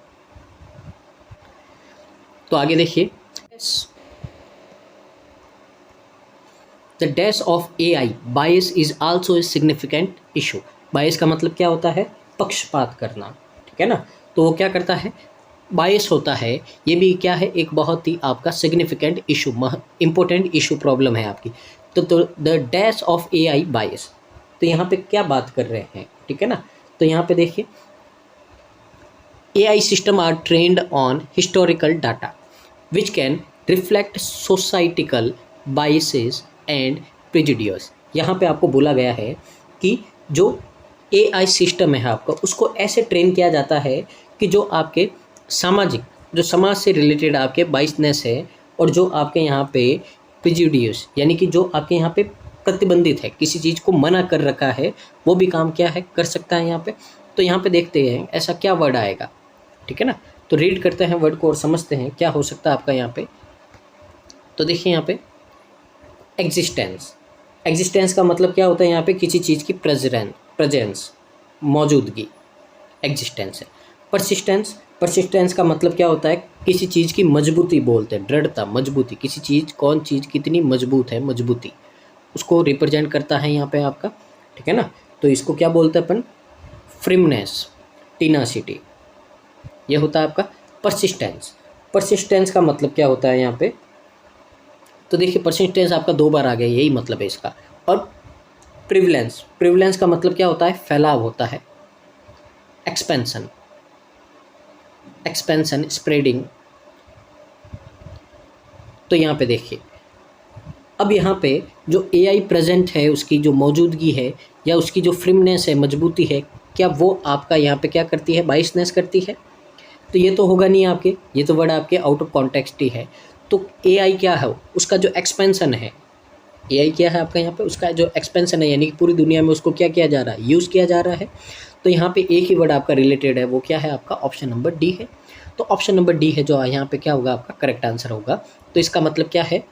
तो आगे देखिए, the dash of AI bias is also a significant issue. Bias का मतलब क्या होता है, पक्षपात करना, ठीक है ना। तो वो क्या करता है, बायस होता है, ये भी क्या है, एक बहुत ही आपका significant issue, important issue, problem है आपकी। तो द डैश ऑफ AI बायस, तो यहाँ पे क्या बात कर रहे हैं, ठीक है ना। तो यहाँ पे देखिए, AI system are trained on historical data which can reflect societal biases and prejudice. यहाँ पे आपको बोला गया है कि जो AI सिस्टम है आपका, उसको ऐसे ट्रेन किया जाता है कि जो आपके सामाजिक, जो समाज से रिलेटेड आपके बाइसनेस है, और जो आपके यहाँ पे प्रेजुडिस यानी कि जो आपके यहाँ पे प्रतिबंधित है, किसी चीज़ को मना कर रखा है, वो भी काम क्या है, कर सकता है यहाँ पे। तो यहाँ पे देखते हैं ऐसा क्या वर्ड आएगा, ठीक है ना। तो रीड करते हैं वर्ड को और समझते हैं क्या हो सकता है आपका यहाँ पे। तो देखिए यहाँ पे एग्जिस्टेंस, एग्जिस्टेंस का मतलब क्या होता है यहाँ पे, किसी चीज़ की प्रेजेंस, मौजूदगी, एग्जिस्टेंस है। परसिस्टेंस, परसिस्टेंस का मतलब क्या होता है, किसी चीज़ की मजबूती बोलते हैं, दृढ़ता, मजबूती, किसी चीज़, कौन चीज़ कितनी मजबूत है, मजबूती, उसको रिप्रेजेंट करता है यहाँ पे आपका, ठीक है ना। तो इसको क्या बोलते हैं अपन, फ्रिमनेस, टीनासिटी, ये होता है आपका परसिस्टेंस। परसिस्टेंस का मतलब क्या होता है यहाँ पे, तो देखिए परसिस्टेंस आपका 2 बार आ गया, यही मतलब है इसका। और प्रिवलेंस, प्रिवलेंस का मतलब क्या होता है, फैलाव होता है, एक्सपेंशन, एक्सपेंशन, स्प्रेडिंग। तो यहाँ पे देखिए, अब यहाँ पे जो AI प्रेजेंट है, उसकी जो मौजूदगी है या उसकी जो फ्रिमनेस है, मजबूती है, क्या वो आपका यहाँ पे क्या करती है, बाइसनेस करती है। तो ये तो होगा नहीं आपके, ये तो वर्ड आपके आउट ऑफ कॉन्टेक्स्ट ही है। तो AI क्या है, उसका जो एक्सपेंशन है, AI क्या है आपका यहाँ पे, उसका जो एक्सपेंशन है, यानी कि पूरी दुनिया में उसको क्या किया जा रहा है, यूज़ किया जा रहा है। तो यहाँ पे एक ही वर्ड आपका रिलेटेड है, वो क्या है आपका, ऑप्शन नंबर डी है। तो ऑप्शन नंबर डी है जो यहाँ पे क्या होगा, आपका करेक्ट आंसर होगा। तो इसका मतलब क्या है,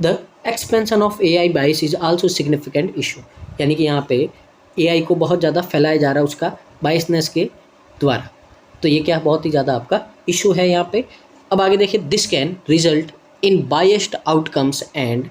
द एक्सपेंशन ऑफ AI बाइस इज आल्सो सिग्निफिकेंट इशू, यानी कि यहाँ पे AI को बहुत ज़्यादा फैलाया जा रहा है उसका बाइसनेस के द्वारा। तो ये क्या बहुत ही ज़्यादा आपका इशू है यहाँ पे। अब आगे देखिए, this can result in biased outcomes and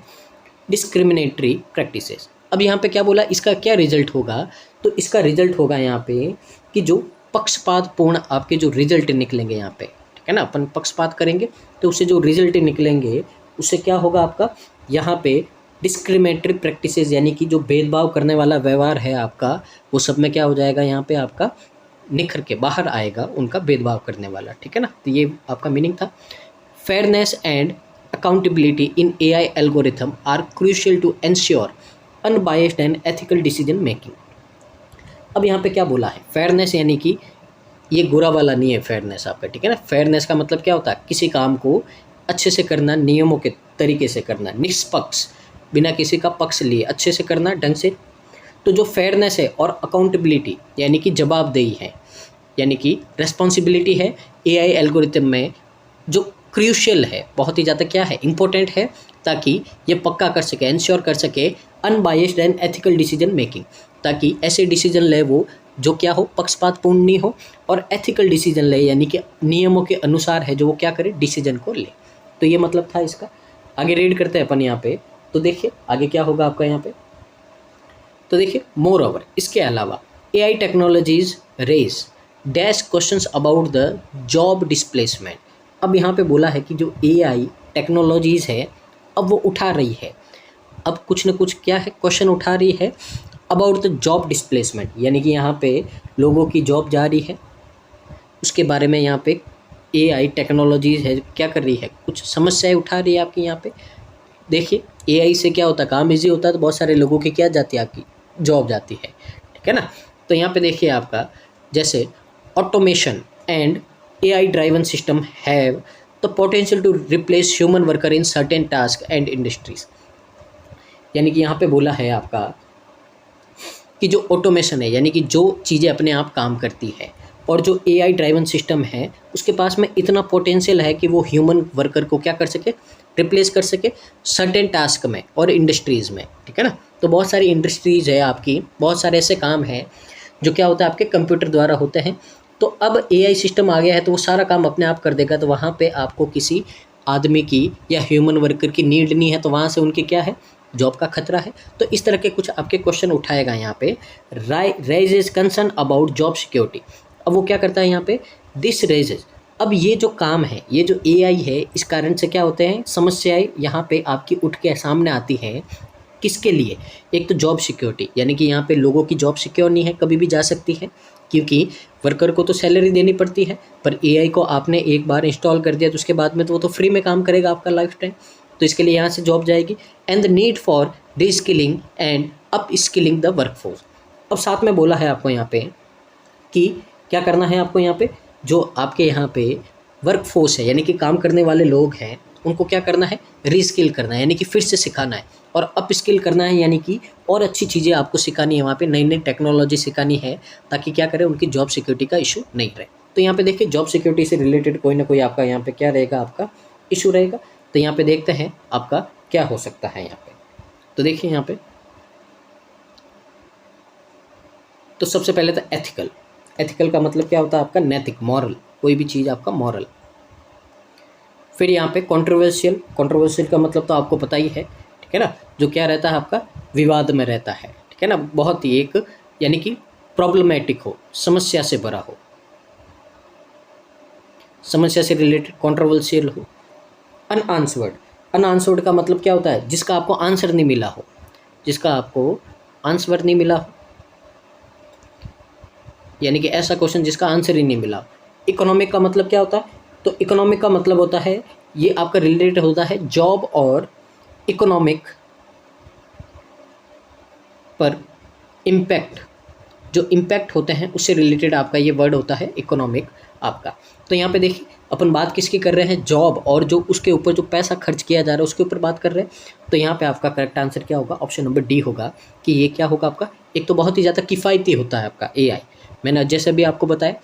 discriminatory practices. अब यहाँ पे क्या बोला, इसका क्या रिजल्ट होगा, तो इसका रिजल्ट होगा यहाँ पे कि जो पक्षपातपूर्ण आपके जो रिजल्ट निकलेंगे यहाँ पे, ठीक है ना, अपन पक्षपात करेंगे तो उससे जो रिजल्ट निकलेंगे उससे क्या होगा आपका, यहाँ पे डिस्क्रिमिनेटरी प्रैक्टिसेस, यानी कि जो भेदभाव करने वाला व्यवहार है आपका, वो सब में क्या हो जाएगा, यहाँ पे आपका निखर के बाहर आएगा, उनका भेदभाव करने वाला, ठीक है ना। तो ये आपका मीनिंग था। Fairness and accountability in AI algorithm are crucial to ensure unbiased and ethical decision making. अब यहाँ पे क्या बोला है, फेयरनेस, यानी कि ये बुरा वाला नहीं है फेयरनेस आपका, ठीक है ना। फेयरनेस का मतलब क्या होता है, किसी काम को अच्छे से करना, नियमों के तरीके से करना, निष्पक्ष, बिना किसी का पक्ष लिए अच्छे से करना, ढंग से। तो जो फेयरनेस है और अकाउंटेबिलिटी, यानी कि जवाबदेही है, यानी कि रिस्पॉन्सिबिलिटी है, AI एल्गोरिथम में जो क्रूशियल है, बहुत ही ज़्यादा क्या है, इंपॉर्टेंट है, ताकि ये पक्का कर सके, इंश्योर कर सके unbiased and ethical decision making, ताकि ऐसे डिसीजन ले वो जो क्या हो, पक्षपातपूर्ण नहीं हो, और एथिकल डिसीजन ले, यानी कि नियमों के अनुसार है जो वो क्या करे, डिसीजन को ले। तो ये मतलब था इसका। आगे रीड करते हैं अपन यहाँ पे। तो देखिए आगे क्या होगा आपका यहाँ पे। तो देखिए, मोर ओवर, इसके अलावा AI technologies raise dash questions about the job displacement. अब यहाँ पे बोला है कि जो AI टेक्नोलॉजीज़ है, अब वो उठा रही है, अब कुछ न कुछ क्या है, क्वेश्चन उठा रही है अबाउट द जॉब डिस्प्लेसमेंट, यानी कि यहाँ पे लोगों की जॉब जा रही है, उसके बारे में यहाँ पे AI टेक्नोलॉजीज़ है क्या कर रही है, कुछ समस्याएं उठा रही है आपकी यहाँ पे। देखिए AI से क्या होता है, काम इजी होता है, तो बहुत सारे लोगों की क्या जाती है, आपकी जॉब जाती है, ठीक है ना। तो यहाँ पे देखिए आपका, जैसे automation and AI driven system have the potential to replace human worker in certain task and industries. यानी कि यहाँ पे बोला है आपका कि जो ऑटोमेशन है, यानी कि जो चीज़ें अपने आप काम करती है, और जो एआई ड्राइवन सिस्टम है उसके पास में इतना पोटेंशियल है कि वो ह्यूमन वर्कर को क्या कर सके, रिप्लेस कर सके सर्टेन टास्क में और इंडस्ट्रीज़ में, ठीक है ना। तो बहुत सारी इंडस्ट्रीज़ है आपकी, बहुत सारे ऐसे काम हैं जो क्या होता है आपके कंप्यूटर द्वारा होते हैं। तो अब एआई सिस्टम आ गया है तो वो सारा काम अपने आप कर देगा, तो वहाँ पे आपको किसी आदमी की या ह्यूमन वर्कर की नीड नहीं है, तो वहाँ से उनकी क्या है, जॉब का खतरा है। तो इस तरह के कुछ आपके क्वेश्चन उठाएगा यहाँ पे। Raises concern about job security. अब वो क्या करता है यहाँ पे, दिस रेजेज, अब ये जो काम है, ये जो एआई है, इस कारण से क्या होते हैं, समस्याएं यहाँ पे आपकी उठ के सामने आती हैं। किसके लिए, एक तो जॉब सिक्योरिटी, यानी कि यहाँ पे लोगों की जॉब सिक्योर नहीं है, कभी भी जा सकती है, क्योंकि वर्कर को तो सैलरी देनी पड़ती है, पर एआई को आपने एक बार इंस्टॉल कर दिया तो उसके बाद में तो वो तो फ्री में काम करेगा आपका लाइफ टाइम, तो इसके लिए यहाँ से जॉब जाएगी। And the need for reskilling and up skilling the workforce. अब साथ में बोला है आपको यहाँ पे कि क्या करना है आपको, यहाँ पे जो आपके यहाँ पे वर्कफोर्स है, यानी कि काम करने वाले लोग हैं, उनको क्या करना है, रीस्किल करना है, यानी कि फिर से सिखाना है, और अप स्किल करना है, यानी कि और अच्छी चीज़ें आपको सिखानी है, वहाँ पे नई नई टेक्नोलॉजी सिखानी है, ताकि क्या करें, उनकी जॉब सिक्योरिटी का इशू नहीं रहे। तो यहाँ पे देखिए जॉब सिक्योरिटी से रिलेटेड कोई ना कोई आपका यहाँ पे क्या रहेगा, आपका इशू रहेगा। तो यहाँ पे देखते हैं आपका क्या हो सकता है यहाँ पे। तो देखिए यहाँ पे, तो सबसे पहले तो एथिकल। एथिकल का मतलब क्या होता है आपका, नैतिक, मॉरल, कोई भी चीज़ आपका मॉरल। फिर यहाँ पे कंट्रोवर्शियल। कंट्रोवर्शियल का मतलब तो आपको पता ही है, ठीक है ना, जो क्या रहता है आपका, विवाद में रहता है, ठीक है ना, बहुत ही एक यानी कि प्रॉब्लमेटिक हो, समस्या से भरा हो, समस्या से रिलेटेड कंट्रोवर्शियल हो। अनआंसवर्ड। अनआंसवर्ड का मतलब क्या होता है, जिसका आपको आंसर नहीं मिला हो, जिसका आपको आंसर नहीं मिला हो, यानी कि ऐसा क्वेश्चन जिसका आंसर ही नहीं मिला। इकोनॉमिक का मतलब क्या होता है, तो इकोनॉमिक का मतलब होता है, ये आपका रिलेटेड होता है जॉब और इकोनॉमिक पर इम्पैक्ट, जो इम्पैक्ट होते हैं उससे रिलेटेड आपका ये वर्ड होता है इकोनॉमिक आपका। तो यहाँ पे देखिए अपन बात किसकी कर रहे हैं, जॉब, और जो उसके ऊपर जो पैसा खर्च किया जा रहा है उसके ऊपर बात कर रहे हैं। तो यहाँ पे आपका करेक्ट आंसर क्या होगा, ऑप्शन नंबर डी होगा, कि ये क्या होगा आपका, एक तो बहुत ही ज़्यादा किफ़ायती होता है आपका एआई। मैंने जैसे भी आपको बताया,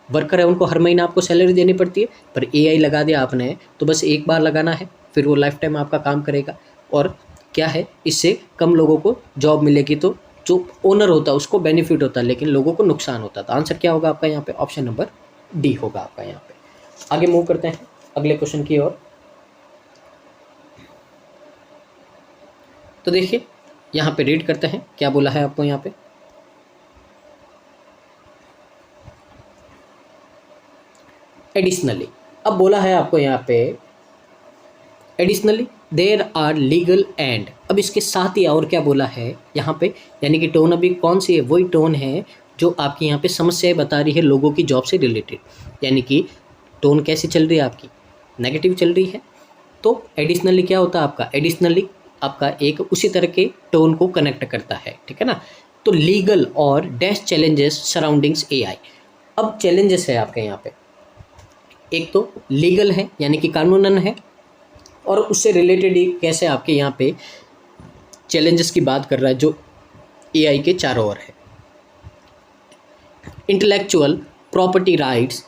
वर्कर है उनको हर महीना आपको सैलरी देनी पड़ती है, पर एआई लगा दिया आपने तो बस एक बार लगाना है, फिर वो लाइफ टाइम आपका काम करेगा, और क्या है, इससे कम लोगों को जॉब मिलेगी, तो जो ओनर होता है उसको बेनिफिट होता है, लेकिन लोगों को नुकसान होता है। तो आंसर क्या होगा आपका यहाँ पे, ऑप्शन नंबर डी होगा आपका यहाँ पे। आगे मूव करते हैं अगले क्वेश्चन की ओर। तो देखिए यहाँ पे रीड करते हैं क्या बोला है आपको यहाँ पे। एडिशनली, अब बोला है आपको यहाँ पे additionally there are legal and, अब इसके साथ ही और क्या बोला है यहाँ पे, यानी कि टोन अभी कौन सी है, वही टोन है जो आपकी यहाँ पे समस्याएं बता रही है लोगों की जॉब से रिलेटेड, यानी कि टोन कैसी चल रही है आपकी, नेगेटिव चल रही है। तो एडिशनली क्या होता है आपका, एडिशनली आपका एक उसी तरह के टोन को कनेक्ट करता है, ठीक है ना। तो लीगल और डैश चैलेंजेस सराउंडिंग्स एआई। अब चैलेंजेस है आपके यहाँ पे, एक तो लीगल है यानी कि कानूनन है, और उससे रिलेटेड ही कैसे आपके यहाँ पे चैलेंजेस की बात कर रहा है जो एआई के चारों ओर है। Intellectual property rights,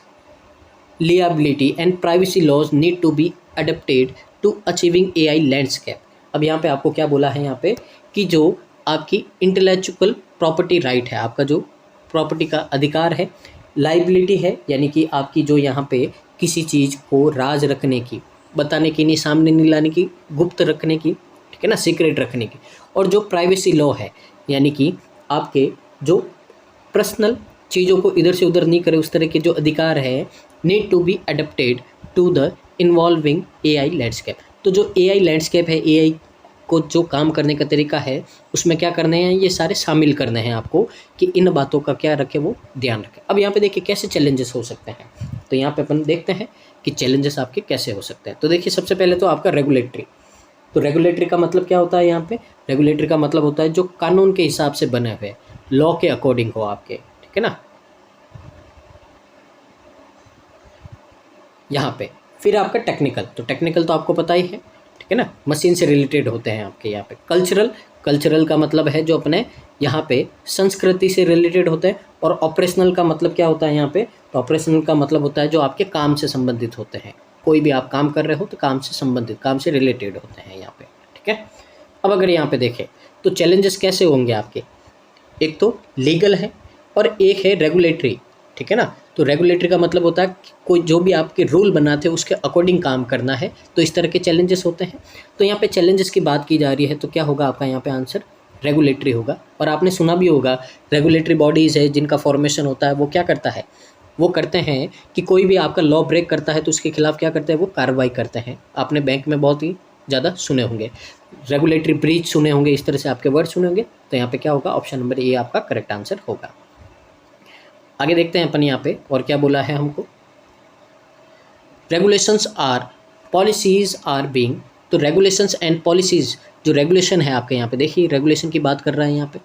liability and privacy laws need to be adapted to achieving AI landscape. अब यहाँ पे आपको क्या बोला है यहाँ पे, कि जो आपकी इंटेलेक्चुअल प्रॉपर्टी राइट है, आपका जो प्रॉपर्टी का अधिकार है, लाइबिलिटी है यानी कि आपकी जो यहाँ पे किसी चीज़ को राज रखने की, बताने की नहीं, सामने नहीं लाने की, गुप्त रखने की, ठीक है ना, सीक्रेट रखने की, और जो प्राइवेसी लॉ है यानी कि आपके जो पर्सनल चीज़ों को इधर से उधर नहीं करे, उस तरह के जो अधिकार है, need to be adapted to the involving AI landscape. तो जो एआई लैंडस्केप है, एआई को जो काम करने का तरीका है, उसमें क्या करने हैं, ये सारे शामिल करने हैं आपको, कि इन बातों का क्या रखें, वो ध्यान रखें। अब यहाँ पे देखिए कैसे चैलेंजेस हो सकते हैं, तो यहाँ पे अपन देखते हैं कि चैलेंजेस आपके कैसे हो सकते हैं। तो देखिए सबसे पहले तो आपका रेगुलेटरी। तो रेगुलेटरी का मतलब क्या होता है यहाँ पे, रेगुलेटरी का मतलब होता है जो कानून के हिसाब से बने हुए, लॉ के अकॉर्डिंग हो आपके, ठीक है ना, यहाँ पे। फिर आपका टेक्निकल, तो टेक्निकल तो आपको पता ही है, ठीक है ना, मशीन से रिलेटेड होते हैं आपके यहाँ पे। कल्चरल, कल्चरल का मतलब है जो अपने यहाँ पे संस्कृति से रिलेटेड होते हैं। और ऑपरेशनल का मतलब क्या होता है यहाँ पे, तो ऑपरेशनल का मतलब होता है जो आपके काम से संबंधित होते हैं, कोई भी आप काम कर रहे हो तो काम से संबंधित, काम से रिलेटेड होते हैं यहाँ पे, ठीक है। अब अगर यहाँ पे देखें तो चैलेंजेस कैसे होंगे आपके, एक तो लीगल है और एक है रेगुलेटरी, ठीक है ना। तो रेगुलेटरी का मतलब होता है कि कोई जो भी आपके रूल बनाते हैं उसके अकॉर्डिंग काम करना है, तो इस तरह के चैलेंजेस होते हैं। तो यहाँ पे चैलेंजेस की बात की जा रही है तो क्या होगा आपका यहाँ पे आंसर, रेगुलेटरी होगा। और आपने सुना भी होगा रेगुलेटरी बॉडीज़ है जिनका फॉर्मेशन होता है, वो क्या करता है, वो करते हैं कि कोई भी आपका लॉ ब्रेक करता है तो उसके खिलाफ क्या करते हैं, वो कार्रवाई करते हैं। आपने बैंक में बहुत ही ज़्यादा सुने होंगे, रेगुलेटरी ब्रीच सुने होंगे, इस तरह से आपके वर्ड सुने होंगे। तो यहाँ पे क्या होगा, ऑप्शन नंबर ए आपका करेक्ट आंसर होगा। आगे देखते हैं अपन यहाँ पे और क्या बोला है हमको, regulations are policies are being. तो रेगुलेशंस एंड पॉलिसीज, जो रेगुलेशन है आपके यहाँ पे देखिए रेगुलेशन की बात कर रहा है यहाँ पे,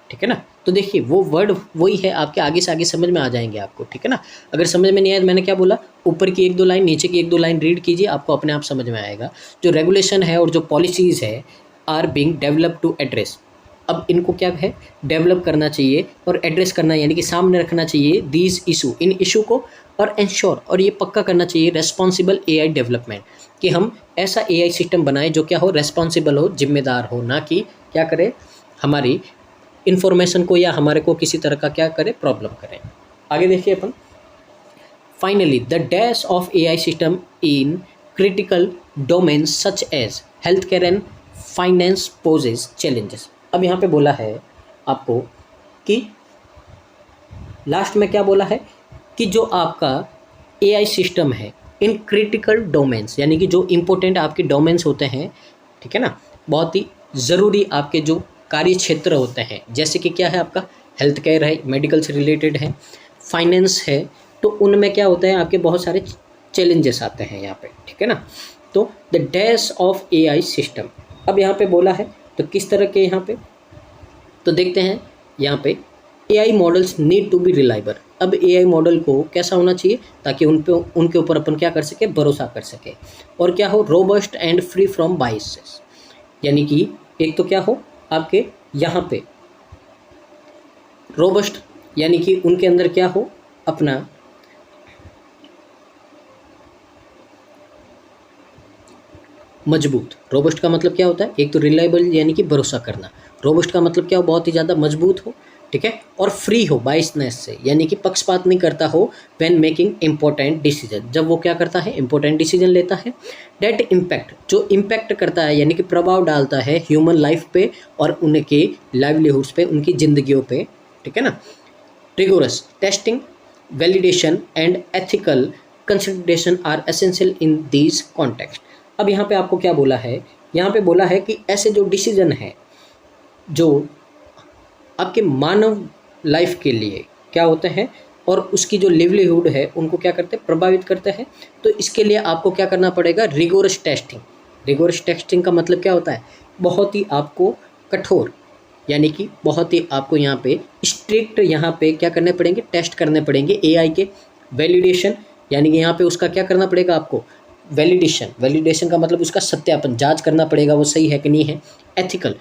ठीक है ना। तो देखिए वो वर्ड वही है, आपके आगे से आगे समझ में आ जाएंगे आपको, ठीक है ना। अगर समझ में नहीं आया तो मैंने क्या बोला, ऊपर की एक दो लाइन नीचे की एक दो लाइन रीड कीजिए, आपको अपने आप समझ में आएगा। जो रेगुलेशन है और जो पॉलिसीज़ है are being develop to address, अब इनको क्या है, डेवलप करना चाहिए और एड्रेस करना यानी कि सामने रखना चाहिए दीज इशू, इन इशू को, और इंश्योर, और ये पक्का करना चाहिए रेस्पॉन्सिबल एआई डेवलपमेंट, कि हम ऐसा एआई सिस्टम बनाएं जो क्या हो, रेस्पॉन्सिबल हो, जिम्मेदार हो, ना कि क्या करे हमारी इन्फॉर्मेशन को या हमारे को किसी तरह का क्या करे, प्रॉब्लम करें। आगे देखिए अपन, finally the dash of AI system in critical domains such as health care and finance poses challenges. अब यहाँ पे बोला है आपको कि लास्ट में क्या बोला है कि जो आपका एआई सिस्टम है इन क्रिटिकल डोमेन्स, यानी कि जो इम्पोर्टेंट आपके डोमेन्स होते हैं, ठीक है ना, बहुत ही ज़रूरी आपके जो कार्य क्षेत्र होते हैं, जैसे कि क्या है आपका हेल्थ केयर है, मेडिकल से रिलेटेड है, फाइनेंस है, तो उनमें क्या होता है आपके बहुत सारे चैलेंजेस आते हैं यहाँ पे, ठीक है ना। तो the dash of AI system, अब यहाँ पे बोला है तो किस तरह के यहाँ पे, तो देखते हैं यहाँ पे AI models need to be reliable. अब एआई मॉडल को कैसा होना चाहिए ताकि उनके ऊपर अपन क्या कर सके, भरोसा कर सके, और क्या हो, robust and free from biases, यानी कि एक तो क्या हो आपके यहाँ पे रोबस्ट, यानी कि उनके अंदर क्या हो अपना मजबूत। रोबस्ट का मतलब क्या होता है, एक तो रिलायबल यानी कि भरोसा करना, रोबस्ट का मतलब क्या हो, बहुत ही ज़्यादा मजबूत हो, ठीक है, और फ्री हो बायसनेस से, यानी कि पक्षपात नहीं करता हो व्हेन मेकिंग इंपॉर्टेंट डिसीजन, जब वो क्या करता है, इंपॉर्टेंट डिसीजन लेता है। डेट इम्पैक्ट, जो इम्पैक्ट करता है यानी कि प्रभाव डालता है ह्यूमन लाइफ पे और उनके लाइवलीहुड्स पे, उनकी ज़िंदगियों पे, ठीक है ना। Rigorous testing, validation and ethical consideration are essential in this context. अब यहाँ पे आपको क्या बोला है, यहाँ पे बोला है कि ऐसे जो डिसीजन है जो आपके मानव लाइफ के लिए क्या होते हैं और उसकी जो लिवलीहुड है उनको क्या करते हैं, प्रभावित करते हैं, तो इसके लिए आपको क्या करना पड़ेगा, रिगोरस टेस्टिंग। रिगोरस टेस्टिंग का मतलब क्या होता है, बहुत ही आपको कठोर, यानी कि बहुत ही आपको यहाँ पे स्ट्रिक्ट यहाँ पे क्या करने पड़ेंगे, टेस्ट करने पड़ेंगे एआई के। वैलिडेशन, यानी कि यहाँ पे उसका क्या करना पड़ेगा आपको, वैलिडेशन, वैलिडेशन का मतलब उसका सत्यापन, जांच करना पड़ेगा वो सही है कि नहीं है। एथिकल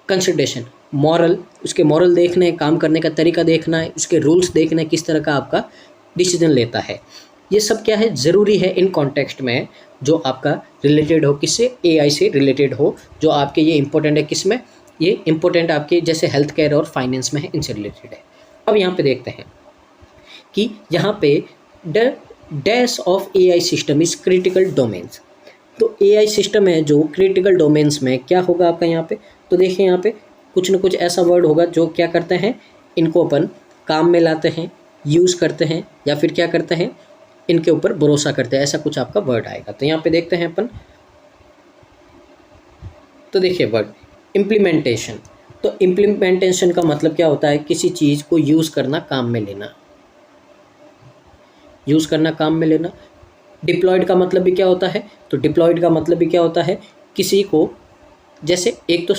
कंसिडरेशन, मॉरल, उसके मॉरल देखना है, काम करने का तरीका देखना है, उसके रूल्स देखना है, किस तरह का आपका डिसीजन लेता है। ये सब क्या है, ज़रूरी है इन कॉन्टेक्स्ट में, जो आपका रिलेटेड हो किससे, एआई से रिलेटेड हो, जो आपके ये इंपॉर्टेंट है किस में, ये इंपॉर्टेंट आपके जैसे हेल्थ केयर और फाइनेंस में है, इनसे रिलेटेड है। अब यहाँ पे देखते हैं कि यहाँ पे the dash of AI system is critical domains. तो एआई सिस्टम है जो क्रिटिकल डोमेन्स में क्या होगा आपका यहाँ पे, तो देखिए यहाँ पे कुछ न कुछ ऐसा वर्ड होगा जो क्या करते हैं, इनको अपन काम में लाते हैं, यूज़ करते हैं, या फिर क्या करते हैं, इनके ऊपर भरोसा करते हैं, ऐसा कुछ आपका वर्ड आएगा। तो यहाँ पे देखते हैं अपन, तो देखिए वर्ड इम्प्लीमेंटेशन। तो इम्प्लीमेंटेशन का मतलब क्या होता है, किसी चीज़ को यूज़ करना, काम में लेना, यूज़ करना, काम में लेना। डिप्लॉयड का मतलब भी क्या होता है, तो डिप्लॉयड का मतलब भी क्या होता है, किसी को, जैसे एक तो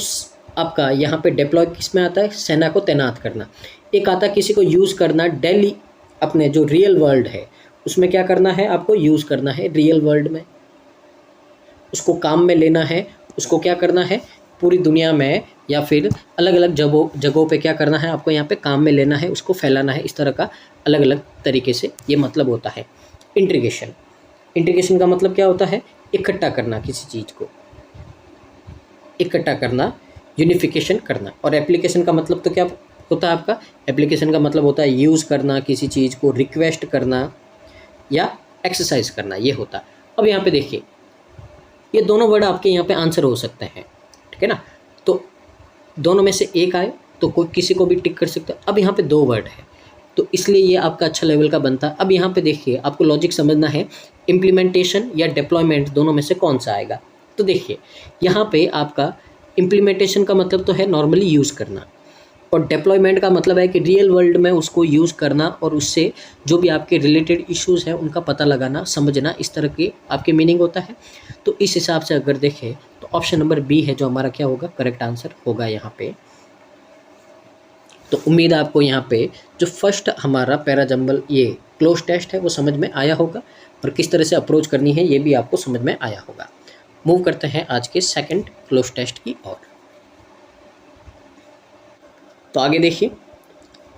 आपका यहाँ पे डिप्लॉय किस में आता है, सेना को तैनात करना, एक आता है किसी को यूज़ करना डेली, अपने जो रियल वर्ल्ड है उसमें क्या करना है, आपको यूज़ करना है रियल वर्ल्ड में, उसको काम में लेना है, उसको क्या करना है, पूरी दुनिया में या फिर अलग अलग जगहों पे क्या करना है आपको यहाँ पे काम में लेना है, उसको फैलाना है, इस तरह का अलग अलग तरीके से ये मतलब होता है। इंटीग्रेशन, इंटीग्रेशन का मतलब क्या होता है? इकट्ठा करना, किसी चीज़ को इकट्ठा करना, यूनिफिकेशन करना। और एप्लीकेशन का मतलब तो क्या होता है आपका? एप्लीकेशन का मतलब होता है यूज़ करना, किसी चीज़ को रिक्वेस्ट करना या एक्सरसाइज करना, ये होता है। अब यहाँ पे देखिए, ये दोनों वर्ड आपके यहाँ पे आंसर हो सकते हैं, ठीक है ना। तो दोनों में से एक आए तो कोई किसी को भी टिक कर सकता है। अब यहाँ पे 2 वर्ड है तो इसलिए ये आपका अच्छा लेवल का बनता है। अब यहाँ पे देखिए, आपको लॉजिक समझना है, इम्प्लीमेंटेशन या डेप्लॉयमेंट दोनों में से कौन सा आएगा। तो देखिए, यहाँ पे आपका इम्प्लीमेंटेशन का मतलब तो है नॉर्मली यूज़ करना, और डेप्लॉयमेंट का मतलब है कि रियल वर्ल्ड में उसको यूज़ करना और उससे जो भी आपके रिलेटेड इश्यूज़ हैं उनका पता लगाना, समझना, इस तरह के आपके मीनिंग होता है। तो इस हिसाब से अगर देखें तो ऑप्शन नंबर बी है जो हमारा क्या होगा, करेक्ट आंसर होगा यहाँ पे। तो उम्मीद है आपको यहाँ पे जो फर्स्ट हमारा पैराजंबल ये क्लोज टेस्ट है वो समझ में आया होगा, और किस तरह से अप्रोच करनी है ये भी आपको समझ में आया होगा। मूव करते हैं आज के सेकंड क्लोज टेस्ट की ओर। तो आगे देखिए,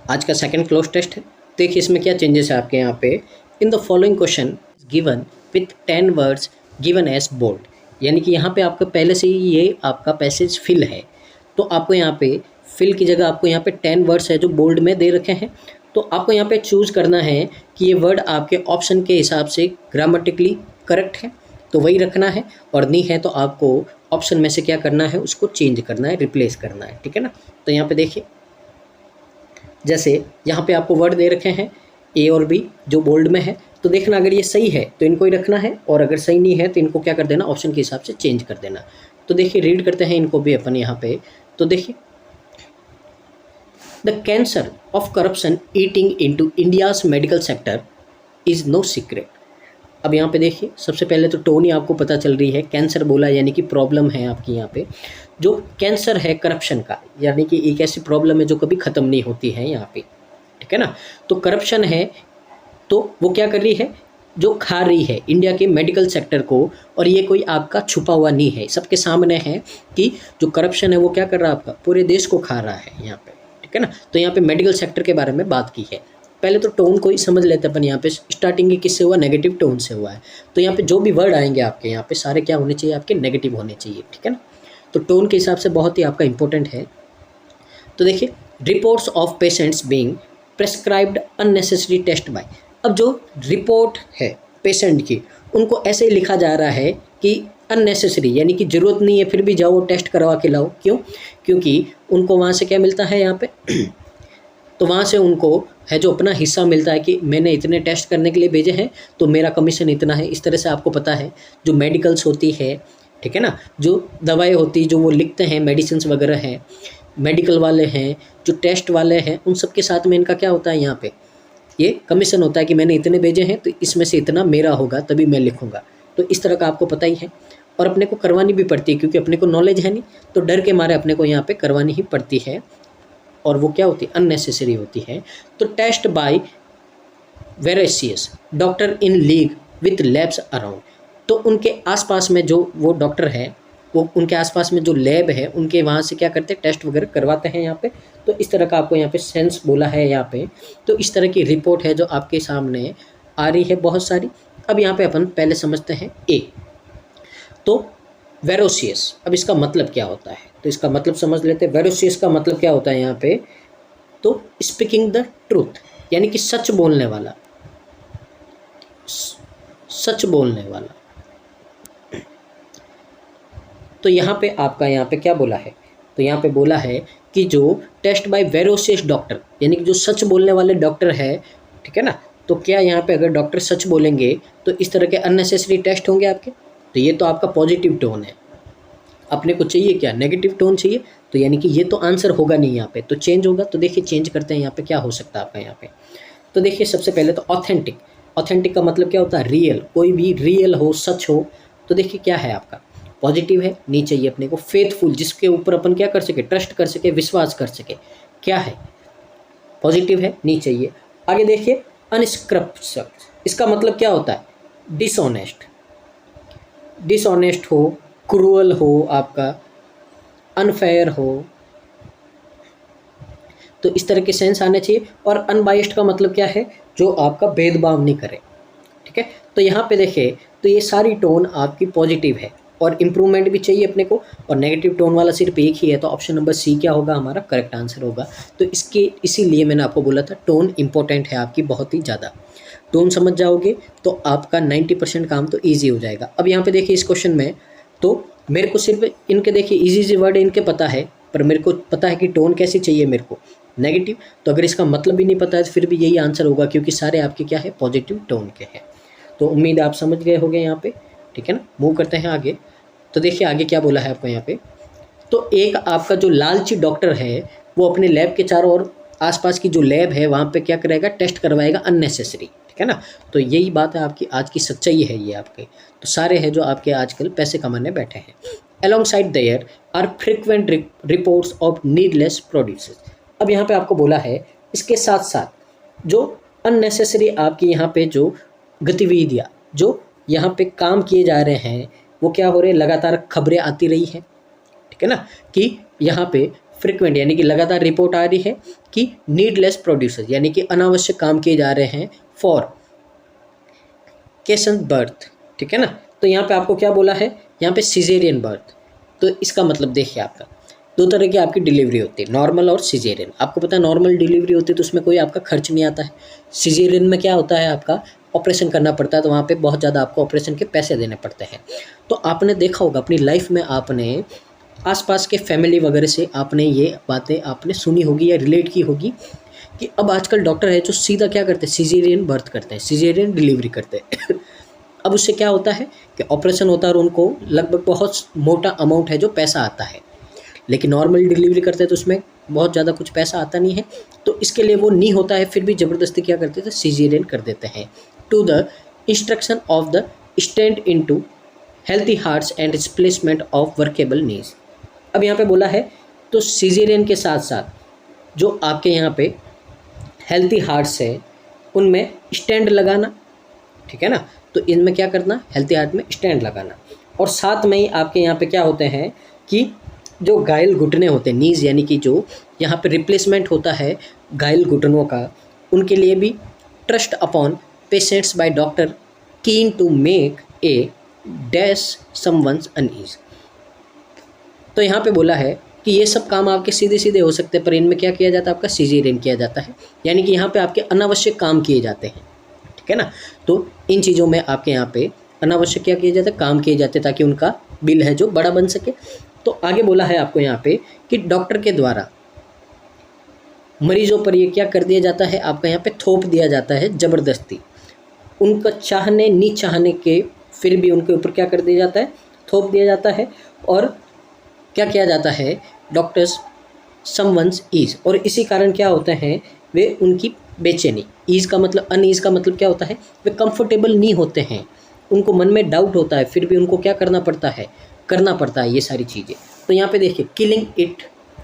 आज का सेकंड क्लोज टेस्ट है। देखिए इसमें क्या चेंजेस है आपके यहाँ पे। In the following question given with 10 words given as bold, यानी कि यहाँ पे आपका पहले से ही ये आपका पैसेज फिल है, तो आपको यहाँ पे फिल की जगह आपको यहाँ पे 10 वर्ड्स है जो बोल्ड में दे रखे हैं। तो आपको यहाँ पे चूज़ करना है कि ये वर्ड आपके ऑप्शन के हिसाब से ग्रामेटिकली करेक्ट है तो वही रखना है, और नहीं है तो आपको ऑप्शन में से क्या करना है, उसको चेंज करना है, रिप्लेस करना है, ठीक है ना। तो यहाँ पे देखिए, जैसे यहाँ पे आपको वर्ड दे रखे हैं ए और बी जो बोल्ड में है, तो देखना अगर ये सही है तो इनको ही रखना है, और अगर सही नहीं है तो इनको क्या कर देना, ऑप्शन के हिसाब से चेंज कर देना। तो देखिए रीड करते हैं इनको भी अपन यहाँ पे। तो देखिए, the cancer of corruption eating into India's medical sector is no secret. अब यहाँ पे देखिए, सबसे पहले तो टोन ही आपको पता चल रही है, कैंसर बोला यानी कि प्रॉब्लम है आपकी यहाँ पे। जो कैंसर है करप्शन का, यानी कि एक ऐसी प्रॉब्लम है जो कभी ख़त्म नहीं होती है यहाँ पे, ठीक है ना। तो करप्शन है तो वो क्या कर रही है, जो खा रही है इंडिया के मेडिकल सेक्टर को, और ये कोई आपका छुपा हुआ नहीं है, सबके सामने है कि जो करप्शन है वो क्या कर रहा है, आपका पूरे देश को खा रहा है यहाँ पे, ठीक है ना। तो यहाँ पे मेडिकल सेक्टर के बारे में बात की है। पहले तो टोन को ही समझ लेते अपन। यहाँ पे स्टार्टिंग की किससे हुआ, नेगेटिव टोन से हुआ है। तो यहाँ पे जो भी वर्ड आएंगे आपके यहाँ पे सारे क्या होने चाहिए, आपके नेगेटिव होने चाहिए, ठीक है ना। तो टोन के हिसाब से बहुत ही आपका इंपॉर्टेंट है। तो देखिए, reports of patients being prescribed unnecessary test by. अब जो रिपोर्ट है पेशेंट की, उनको ऐसे ही लिखा जा रहा है कि अननेसेसरी, यानी कि ज़रूरत नहीं है फिर भी जाओ टेस्ट करवा के लाओ। क्यों? क्योंकि उनको वहाँ से क्या मिलता है यहाँ पे तो वहाँ से उनको है जो अपना हिस्सा मिलता है कि मैंने इतने टेस्ट करने के लिए भेजे हैं तो मेरा कमीशन इतना है। इस तरह से आपको पता है जो मेडिकल्स होती है, ठीक है ना, जो दवाएं होती जो वो लिखते हैं, मेडिसिन्स वगैरह हैं, मेडिकल वाले हैं, जो टेस्ट वाले हैं, उन सब के साथ में इनका क्या होता है, यहाँ पे ये कमीशन होता है कि मैंने इतने भेजे हैं तो इसमें से इतना मेरा होगा तभी मैं लिखूँगा। तो इस तरह का आपको पता ही है, और अपने को करवानी भी पड़ती है क्योंकि अपने को नॉलेज है नहीं, तो डर के मारे अपने को यहाँ पे करवानी ही पड़ती है, और वो क्या होती है, अननेसेसरी होती है। तो test by voracious doctor in league with labs around, तो उनके आसपास में जो वो डॉक्टर है, वो उनके आसपास में जो लैब है उनके वहाँ से क्या करते हैं, टेस्ट वगैरह करवाते हैं यहाँ पे। तो इस तरह का आपको यहाँ पे सेंस बोला है यहाँ पे। तो इस तरह की रिपोर्ट है जो आपके सामने आ रही है बहुत सारी। अब यहाँ पे अपन पहले समझते हैं ए, तो वेरोसियस, अब इसका मतलब क्या होता है, तो इसका मतलब समझ लेते हैं। वेरोसियस का मतलब क्या होता है यहाँ पे, तो स्पीकिंग द ट्रूथ, यानी कि सच बोलने वाला, सच बोलने वाला। तो यहाँ पे आपका यहाँ पे क्या बोला है, तो यहाँ पे बोला है कि जो टेस्ट बाय वेरोसियस डॉक्टर, यानी कि जो सच बोलने वाले डॉक्टर है, ठीक है ना। तो क्या यहाँ पे अगर डॉक्टर सच बोलेंगे तो इस तरह के अननेसेसरी टेस्ट होंगे आपके, तो ये तो आपका पॉजिटिव टोन है। अपने को चाहिए क्या, नेगेटिव टोन चाहिए, तो यानी कि ये तो आंसर होगा नहीं यहाँ पे, तो चेंज होगा। तो देखिए चेंज करते हैं यहाँ पे, क्या हो सकता है आपका यहाँ पे। तो देखिए सबसे पहले तो ऑथेंटिक, ऑथेंटिक का मतलब क्या होता है, रियल, कोई भी रियल हो, सच हो। तो देखिए क्या है आपका, पॉजिटिव है, नहीं चाहिए अपने को। फेथफुल, जिसके ऊपर अपन क्या कर सके, ट्रस्ट कर सके, विश्वास कर सके, क्या है, पॉजिटिव है, नहीं चाहिए। आगे देखिए अनस्क्रप्चर्ड, इसका मतलब क्या होता है, डिसऑनेस्ट, डिसऑनेस्ट हो, क्रूअल हो, आपका अनफेयर हो, तो इस तरह के सेंस आने चाहिए। और अनबाइस्ड का मतलब क्या है, जो आपका भेदभाव नहीं करे, ठीक है। तो यहाँ पे देखिए, तो ये सारी टोन आपकी पॉजिटिव है और इम्प्रूवमेंट भी चाहिए अपने को, और नेगेटिव टोन वाला सिर्फ एक ही है, तो ऑप्शन नंबर सी क्या होगा, हमारा करेक्ट आंसर होगा। तो इसके इसीलिए मैंने आपको बोला था टोन इंपॉर्टेंट है आपकी बहुत ही ज़्यादा। टोन समझ जाओगे तो आपका 90% काम तो ईजी हो जाएगा। अब यहाँ पे देखिए इस क्वेश्चन में, तो मेरे को सिर्फ इनके देखिए ईजी वर्ड इनके पता है, पर मेरे को पता है कि टोन कैसी चाहिए मेरे को, नेगेटिव। तो अगर इसका मतलब भी नहीं पता है तो फिर भी यही आंसर होगा, क्योंकि सारे आपके क्या है, पॉजिटिव टोन के हैं। तो उम्मीद है आप समझ गए होंगे यहाँ पे, ठीक है ना। मूव करते हैं आगे। तो देखिए आगे क्या बोला है आपको यहाँ पे, तो एक आपका जो लालची डॉक्टर है वो अपने लैब के चारों ओर आसपास की जो लैब है वहाँ पे क्या करेगा, टेस्ट करवाएगा अननेसेसरी, ठीक है ना। तो यही बात है आपकी आज की सच्चाई है ये आपके। तो सारे हैं जो आपके आजकल पैसे कमाने बैठे हैं। Alongside there are frequent reports of needless produces। अब यहाँ पे आपको बोला है इसके साथ साथ जो अननेसेसरी आपकी यहाँ पे जो गतिविधियाँ जो यहाँ पे काम किए जा रहे हैं वो क्या हो रहे हैं, लगातार खबरें आती रही हैं, ठीक है ना, कि यहाँ पे फ्रिक्वेंट यानी कि लगातार रिपोर्ट आ रही है कि नीडलेस प्रोड्यूसर यानी कि अनावश्यक काम किए जा रहे हैं फॉर केसन बर्थ, ठीक है ना। तो यहाँ पे आपको क्या बोला है, यहाँ पे सिजेरियन बर्थ। तो इसका मतलब देखिए आपका दो तरह की आपकी डिलीवरी होती है, नॉर्मल और सिजेरियन। आपको पता है नॉर्मल डिलीवरी होती है तो उसमें कोई आपका खर्च नहीं आता है। सिजेरियन में क्या होता है, आपका ऑपरेशन करना पड़ता है, तो वहाँ पे बहुत ज़्यादा आपको ऑपरेशन के पैसे देने पड़ते हैं। तो आपने देखा होगा अपनी लाइफ में, आपने आसपास के फैमिली वगैरह से आपने ये बातें आपने सुनी होगी या रिलेट की होगी कि अब आजकल डॉक्टर है जो सीधा क्या करते हैं, सिजेरियन बर्थ करते हैं, सिजेरियन डिलीवरी करते हैं। अब उससे क्या होता है कि ऑपरेशन होता है और उनको लगभग बहुत मोटा अमाउंट है जो पैसा आता है, लेकिन नॉर्मल डिलीवरी करते हैं तो उसमें बहुत ज़्यादा कुछ पैसा आता नहीं है। तो इसके लिए वो नहीं होता है, फिर भी ज़बरदस्ती क्या करते थे, सिजेरियन कर देते हैं to the instruction of the stent into healthy hearts and replacement of workable knees. अब यहाँ पे बोला है तो सिजेरियन के साथ साथ जो आपके यहाँ पे हेल्थी हार्ट्स है उनमें स्टैंड लगाना, ठीक है ना। तो इनमें क्या करना, हेल्थी हार्ट में स्टैंड लगाना, और साथ में ही आपके यहाँ पे क्या होते हैं कि जो घायल घुटने होते हैं, नीज यानी कि जो यहाँ पे रिप्लेसमेंट होता है घायल घुटनों का, उनके लिए भी trust upon patients by doctor keen to make a dash someone's unease. तो यहाँ पे बोला है कि ये सब काम आपके सीधे सीधे हो सकते हैं, पर इनमें क्या किया जाता है, आपका सिजेरियन किया जाता है, यानी कि यहाँ पे आपके अनावश्यक काम किए जाते हैं, ठीक है ना। तो इन चीज़ों में आपके यहाँ पे अनावश्यक क्या किए जाते हैं, काम किए जाते हैं, ताकि उनका बिल है जो बड़ा बन सके। तो आगे बोला है आपको यहाँ पे कि डॉक्टर के द्वारा मरीजों पर ये क्या कर दिया जाता है, आपका यहाँ पे थोप दिया जाता है ज़बरदस्ती, उनका चाहने नहीं चाहने के फिर भी उनके ऊपर क्या कर दिया जाता है, थोप दिया जाता है। और क्या किया जाता है, डॉक्टर्स समवंस ईज, और इसी कारण क्या होते हैं, वे उनकी बेचैनी, ईज का मतलब अनईज का मतलब क्या होता है, वे कंफर्टेबल नहीं होते हैं, उनको मन में डाउट होता है, फिर भी उनको क्या करना पड़ता है ये सारी चीज़ें। तो यहाँ पे देखिए killing it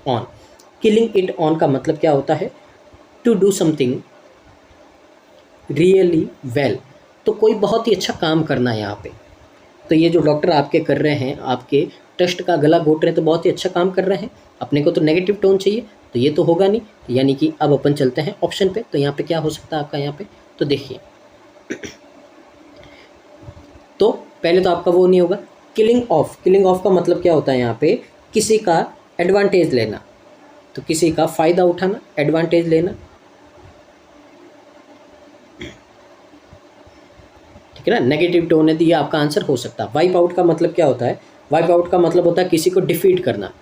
on, killing it on का मतलब क्या होता है, to do something really well, तो कोई बहुत ही अच्छा काम करना है यहाँ पे। तो ये जो डॉक्टर आपके कर रहे हैं, आपके ट्रस्ट का गला घोट रहे हैं, तो बहुत ही अच्छा काम कर रहे हैं। अपने को तो नेगेटिव टोन चाहिए, तो ये तो होगा नहीं, यानी कि अब अपन चलते हैं ऑप्शन पे। तो यहाँ पे क्या हो सकता है आपका यहाँ पे, तो देखिए तो पहले तो आपका वो नहीं होगा, किलिंग ऑफ। किलिंग ऑफ का मतलब क्या होता है यहाँ पे, किसी का एडवांटेज लेना, तो किसी का फ़ायदा उठाना, एडवांटेज लेना, ठीक है ना। नेगेटिव टोन है तो ये आपका आंसर हो सकता है। वाइप आउट का मतलब क्या होता है, वाइप आउट का मतलब होता है किसी को डिफीट करना,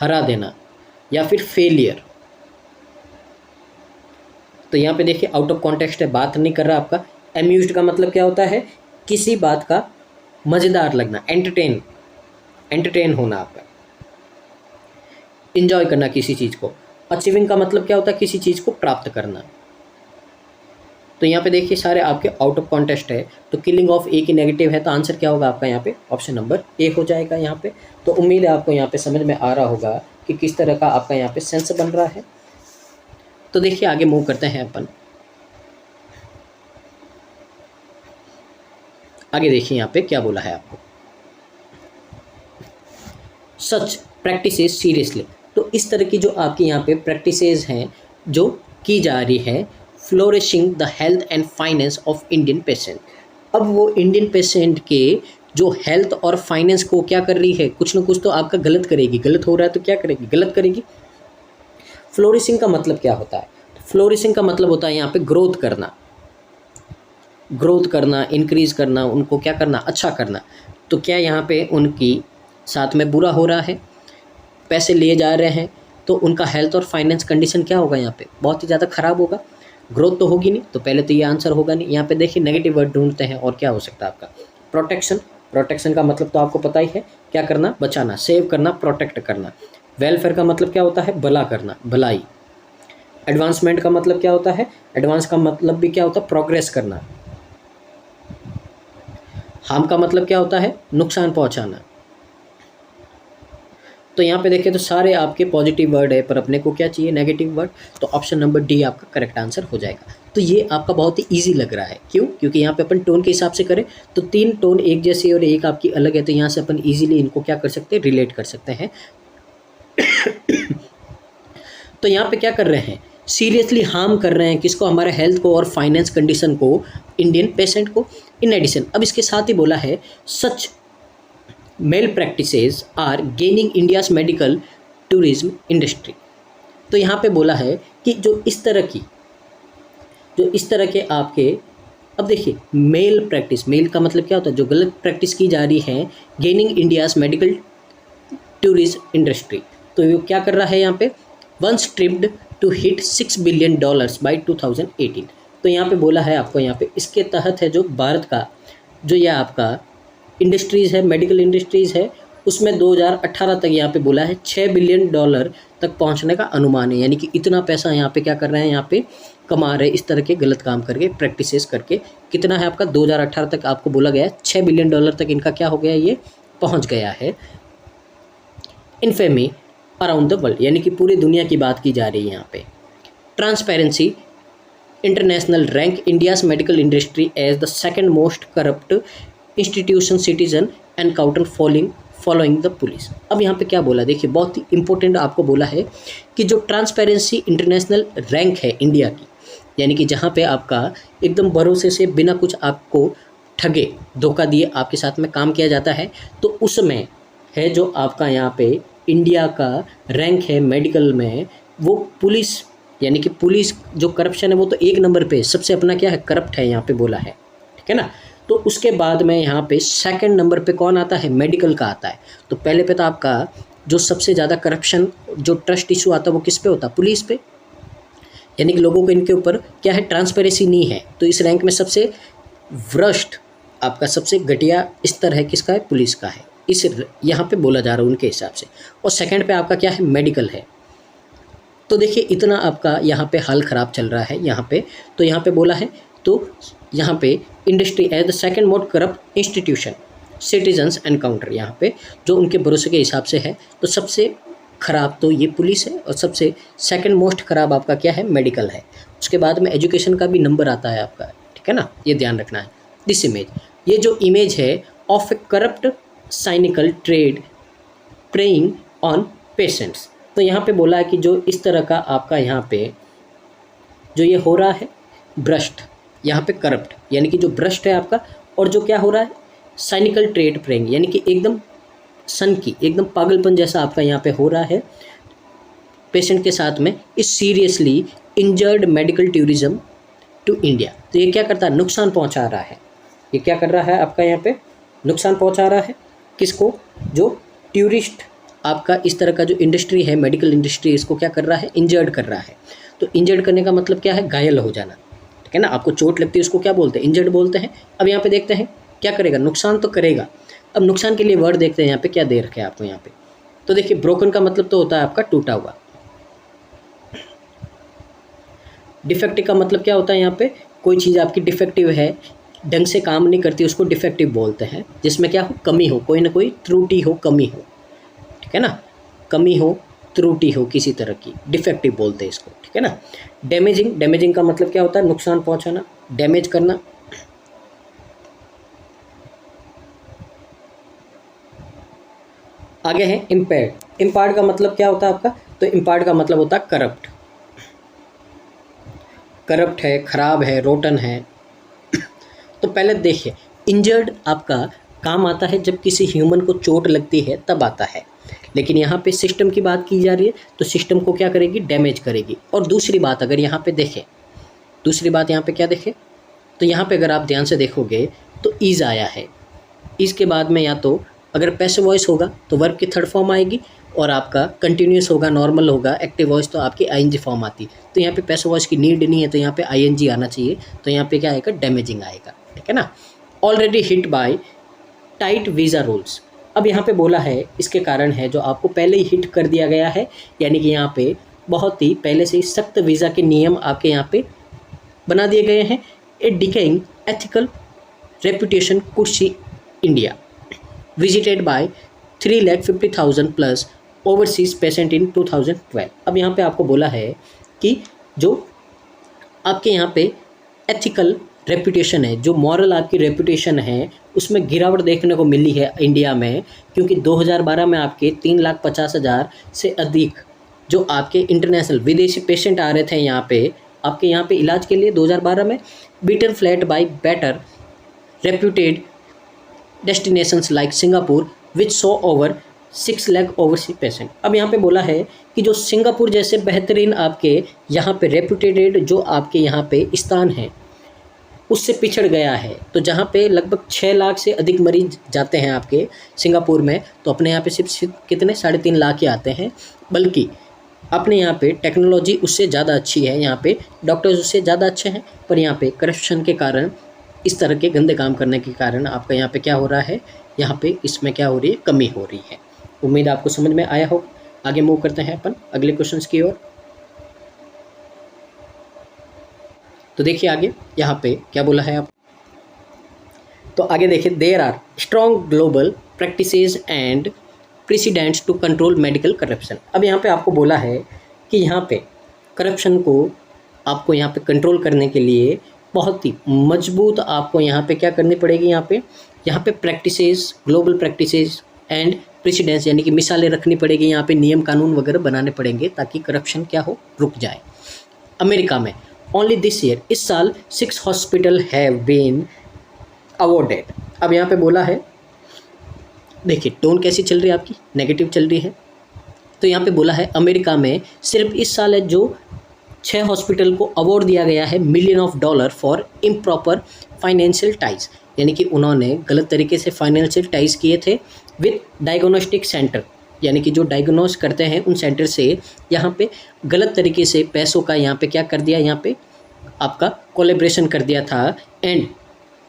हरा देना, या फिर फेलियर। तो यहाँ पे देखिए आउट ऑफ कॉन्टेक्स्ट है, बात नहीं कर रहा आपका। एम्यूज्ड का मतलब क्या होता है, किसी बात का मज़ेदार लगना, एंटरटेन होना, आपका इंजॉय करना किसी चीज़ को। अचीविंग का मतलब क्या होता है, किसी चीज़ को प्राप्त करना। तो यहाँ पे देखिए सारे आपके आउट ऑफ कॉन्टेक्स्ट है, तो किलिंग ऑफ ए की नेगेटिव है, तो आंसर क्या होगा आपका यहाँ पे, ऑप्शन नंबर ए हो जाएगा यहाँ पे। तो उम्मीद है आपको यहाँ पे समझ में आ रहा होगा कि किस तरह का आपका यहाँ पे सेंस बन रहा है। तो देखिए आगे मूव करते हैं अपन। आगे देखिए यहाँ पे क्या बोला है आपको, सच प्रैक्टिस सीरियसली। तो इस तरह की जो आपकी यहाँ पे प्रैक्टिसेस हैं जो की जा रही है, flourishing the health and finance of Indian patient. अब वो इंडियन पेशेंट के जो हेल्थ और फाइनेंस को क्या कर रही है, कुछ ना कुछ तो आपका गलत करेगी, गलत हो रहा है तो क्या करेगी, गलत करेगी। फ्लोरिशिंग का मतलब क्या होता है, फ्लोरिशिंग का मतलब होता है यहाँ पे ग्रोथ करना, ग्रोथ करना, इंक्रीज़ करना, उनको क्या करना, अच्छा करना। तो क्या यहाँ पे उनकी साथ में बुरा हो रहा है, पैसे लिए जा रहे हैं, तो उनका हेल्थ और फाइनेंस कंडीशन क्या होगा, यहाँ पे बहुत ही ज़्यादा ख़राब होगा, ग्रोथ तो होगी नहीं। तो पहले तो ये आंसर होगा नहीं। यहाँ पे देखिए नेगेटिव वर्ड ढूंढते हैं और क्या हो सकता है आपका, प्रोटेक्शन। प्रोटेक्शन का मतलब तो आपको पता ही है, क्या करना, बचाना, सेव करना, प्रोटेक्ट करना। वेलफेयर का मतलब क्या होता है, भला करना, भलाई। एडवांसमेंट का मतलब क्या होता है, एडवांस का मतलब भी क्या होता है, प्रोग्रेस करना। हार्म का मतलब क्या होता है, नुकसान पहुंचाना। तो यहाँ पे देखें तो सारे आपके पॉजिटिव वर्ड है, पर अपने को क्या चाहिए, नेगेटिव वर्ड। तो ऑप्शन नंबर डी आपका करेक्ट आंसर हो जाएगा। तो ये आपका बहुत ही इजी लग रहा है, क्यों, क्योंकि यहाँ पे अपन टोन के हिसाब से करें तो 3 टोन एक जैसी और एक आपकी अलग है, तो यहाँ से अपन इजीली इनको क्या कर सकते हैं, रिलेट कर सकते हैं। तो यहाँ पे क्या कर रहे हैं, सीरियसली हार्म कर रहे हैं किसको, हमारे हेल्थ को और फाइनेंस कंडीशन को, इंडियन पेशेंट को। इन एडिशन अब इसके साथ ही बोला है, such malpractices are gaining India's medical tourism industry. तो यहाँ पे बोला है कि जो इस तरह के आपके, अब देखिए मेल प्रैक्टिस, मेल का मतलब क्या होता है, जो गलत प्रैक्टिस की जा रही है, gaining India's medical tourism industry. तो ये क्या कर रहा है यहाँ पे, once tripped to hit $6 billion by 2018। तो यहाँ पे बोला है आपको, यहाँ पे इसके तहत है जो भारत का जो यह आपका इंडस्ट्रीज़ है, मेडिकल इंडस्ट्रीज़ है, उसमें 2018 तक यहाँ पे बोला है $6 बिलियन तक पहुँचने का अनुमान है। यानी कि इतना पैसा यहाँ पे क्या कर रहे हैं, यहाँ पे कमा रहे हैं इस तरह के गलत काम करके, प्रैक्टिसेस करके। कितना है आपका, 2018 तक आपको बोला गया है $6 बिलियन तक इनका क्या हो गया, ये पहुँच गया है। इनफेमी अराउंड द वर्ल्ड, यानी कि पूरी दुनिया की बात की जा रही है यहाँ पे। Transparency International rank India's medical industry as the second most corrupt institution citizen encounter following the police. अब यहाँ पे क्या बोला, देखिए बहुत ही इंपॉर्टेंट आपको बोला है कि जो ट्रांसपेरेंसी इंटरनेशनल रैंक है इंडिया की, यानी कि जहाँ पे आपका एकदम भरोसे से बिना कुछ आपको ठगे धोखा दिए आपके साथ में काम किया जाता है, तो उसमें है जो आपका यहाँ पे इंडिया का रैंक है मेडिकल में, वो पुलिस, यानी कि पुलिस जो करप्शन है वो तो 1 नंबर पे सबसे अपना क्या है, करप्ट है यहाँ पे बोला है, ठीक है ना। तो उसके बाद में यहाँ पे 2nd नंबर पे कौन आता है, मेडिकल का आता है। तो पहले पे तो आपका जो सबसे ज़्यादा करप्शन, जो ट्रस्ट इशू आता है वो किस पे होता है, पुलिस पे, यानी कि लोगों को इनके ऊपर क्या है, ट्रांसपेरेंसी नहीं है। तो इस रैंक में सबसे वर्स्ट आपका सबसे घटिया स्तर है किसका है, पुलिस का है, इस यहाँ पे बोला जा रहा है उनके हिसाब से। और 2nd पे आपका क्या है, मेडिकल है। तो देखिए इतना आपका यहाँ पे हाल ख़राब चल रहा है यहाँ पे। तो यहाँ पे बोला है, तो यहाँ पे industry as the second most corrupt institution citizens encounter, यहाँ पे जो उनके भरोसे के हिसाब से है, तो सबसे ख़राब तो ये पुलिस है और सबसे 2nd मोस्ट ख़राब आपका क्या है, मेडिकल है। उसके बाद में एजुकेशन का भी नंबर आता है आपका, ठीक है ना, ये ध्यान रखना है। दिस इमेज, ये जो इमेज है of a corrupt cynical trade preying on patients. तो यहाँ पे बोला है कि जो इस तरह का आपका यहाँ पे जो ये हो रहा है भ्रष्ट, यहाँ पे करप्ट, यानी कि जो भ्रष्ट है आपका, और जो क्या हो रहा है, साइनिकल ट्रेड प्रेइंग, यानी कि एकदम सन की, एकदम पागलपन जैसा आपका यहाँ पे हो रहा है पेशेंट के साथ में, इस seriously injured medical tourism to India. तो ये क्या करता है, नुकसान पहुँचा रहा है। ये क्या कर रहा है आपका, यहाँ पे नुकसान पहुँचा रहा है किसको, जो टूरिस्ट आपका इस तरह का जो इंडस्ट्री है, मेडिकल इंडस्ट्री, इसको क्या कर रहा है, इंजर्ड कर रहा है। तो इंजर्ड करने का मतलब क्या है, घायल हो जाना, ठीक है ना। आपको चोट लगती है उसको क्या बोलते हैं, इंजर्ड बोलते हैं। अब यहाँ पे देखते हैं क्या करेगा, नुकसान तो करेगा। अब नुकसान के लिए वर्ड देखते हैं यहाँ पे क्या दे रखे हैं आपको यहाँ पे। तो देखिए ब्रोकन का मतलब तो होता है आपका टूटा हुआ। डिफेक्टिव का मतलब क्या होता है, यहाँ पे कोई चीज़ आपकी डिफेक्टिव है, ढंग से काम नहीं करती, उसको डिफेक्टिव बोलते हैं। जिसमें क्या हो, कमी हो, कोई ना कोई त्रुटि हो, कमी हो, ठीक है ना, कमी हो, त्रुटि हो किसी तरह की, डिफेक्टिव बोलते हैं इसको, ठीक है ना। डैमेजिंग, डैमेजिंग का मतलब क्या होता है, नुकसान पहुंचाना, डैमेज करना। आगे है इम्पेयर्ड, इम्पेयर्ड का मतलब क्या होता है आपका, तो इम्पार्ट का मतलब होता है करप्ट, करप्ट है, खराब है, रोटन है। तो पहले देखिए, इंजर्ड आपका काम आता है जब किसी ह्यूमन को चोट लगती है तब आता है, लेकिन यहाँ पे सिस्टम की बात की जा रही है तो सिस्टम को क्या करेगी, डैमेज करेगी। और दूसरी बात अगर यहाँ पे देखें, दूसरी बात यहाँ पे क्या देखें, तो यहाँ पे अगर आप ध्यान से देखोगे तो ईज आया है, ईज के बाद में या तो अगर पैसिव वॉइस होगा तो वर्ब की थर्ड फॉर्म आएगी, और आपका कंटिन्यूस होगा, नॉर्मल होगा, एक्टिव वॉइस तो आपकी आईएनजी फॉर्म आती। तो यहाँ पे पैसिव वॉइस की नीड नहीं है, तो यहाँ पे आईएनजी आना चाहिए, तो यहाँ पे क्या आएगा, डैमेजिंग आएगा, ठीक है ना। Already hit by tight visa rules, अब यहाँ पे बोला है इसके कारण है जो आपको पहले ही हिट कर दिया गया है, यानी कि यहाँ पे बहुत ही पहले से ही सख्त वीज़ा के नियम आपके यहाँ पे बना दिए गए हैं। A decaying ethical reputation could see India visited by 3,50,000 plus overseas patient in 2012। अब यहाँ पे आपको बोला है कि जो आपके यहाँ पे एथिकल रेपुटेशन है, जो मॉरल आपकी रेपुटेशन है, उसमें गिरावट देखने को मिली है इंडिया में, क्योंकि 2012 में आपके 3,50,000 से अधिक जो आपके इंटरनेशनल विदेशी पेशेंट आ रहे थे यहाँ पे आपके यहाँ पे इलाज के लिए 2012 में, beaten flat by better reputed destinations like Singapore which saw over 6 lakh overseas patient. अब यहाँ पे बोला है कि जो सिंगापुर जैसे बेहतरीन आपके यहाँ पे रेप्यूटेड जो आपके यहाँ पे स्थान है उससे पिछड़ गया है, तो जहाँ पे लगभग 6 लाख से अधिक मरीज जाते हैं आपके सिंगापुर में, तो अपने यहाँ पे सिर्फ कितने 3.5 लाख ही आते हैं, बल्कि अपने यहाँ पे टेक्नोलॉजी उससे ज़्यादा अच्छी है, यहाँ पे डॉक्टर्स उससे ज़्यादा अच्छे हैं, पर यहाँ पे करप्शन के कारण, इस तरह के गंदे काम करने के कारण आपका यहाँ पे क्या हो रहा है, यहाँ पे इसमें क्या हो रही है, कमी हो रही है। उम्मीद आपको समझ में आया हो। आगे मूव करते हैं अपन अगले क्वेश्चंस की ओर। तो देखिए आगे यहाँ पे क्या बोला है आप, तो आगे देखिए, there are strong global practices and precedents to control medical corruption. अब यहाँ पे आपको बोला है कि यहाँ पे करप्शन को आपको यहाँ पे कंट्रोल करने के लिए बहुत ही मजबूत आपको यहाँ पे क्या करनी पड़ेगी, यहाँ पे practices, global practices and precedents, यानी कि मिसालें रखनी पड़ेगी, यहाँ पे नियम कानून वगैरह बनाने पड़ेंगे ताकि करप्शन क्या हो, रुक जाए। अमेरिका में ओनली दिस ईयर, इस साल 6 हॉस्पिटल हैव बीन अवॉर्डेड। अब यहाँ पे बोला है, देखिए टोन कैसी चल रही है आपकी, नेगेटिव चल रही है। तो यहाँ पे बोला है अमेरिका में सिर्फ इस साल है जो 6 हॉस्पिटल को अवार्ड दिया गया है $1 million for improper financial ties, यानी कि उन्होंने गलत तरीके से फाइनेंशियल टाइज किए थे विद डायग्नोस्टिक सेंटर, यानी कि जो डायग्नोस करते हैं उन सेंटर से यहाँ पे गलत तरीके से पैसों का यहाँ पे क्या कर दिया, यहाँ पे आपका कोलेब्रेशन कर दिया था, एंड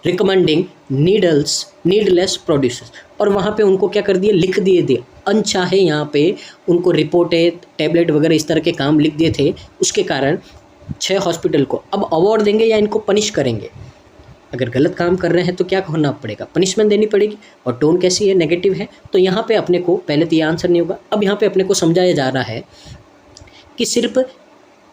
रिकमेंडिंग नीडलेस प्रोड्यूसर्स, और वहाँ पे उनको क्या कर दिए, लिख दिए अनचाहे यहाँ पे उनको रिपोर्टें, टैबलेट वगैरह इस तरह के काम लिख दिए थे। उसके कारण 6 हॉस्पिटल को अब अवार्ड देंगे या इनको पनिश करेंगे। अगर गलत काम कर रहे हैं तो क्या होना पड़ेगा, पनिशमेंट देनी पड़ेगी। और टोन कैसी है, नेगेटिव है। तो यहाँ पे अपने को पहले तो ये आंसर नहीं होगा। अब यहाँ पे अपने को समझाया जा रहा है कि सिर्फ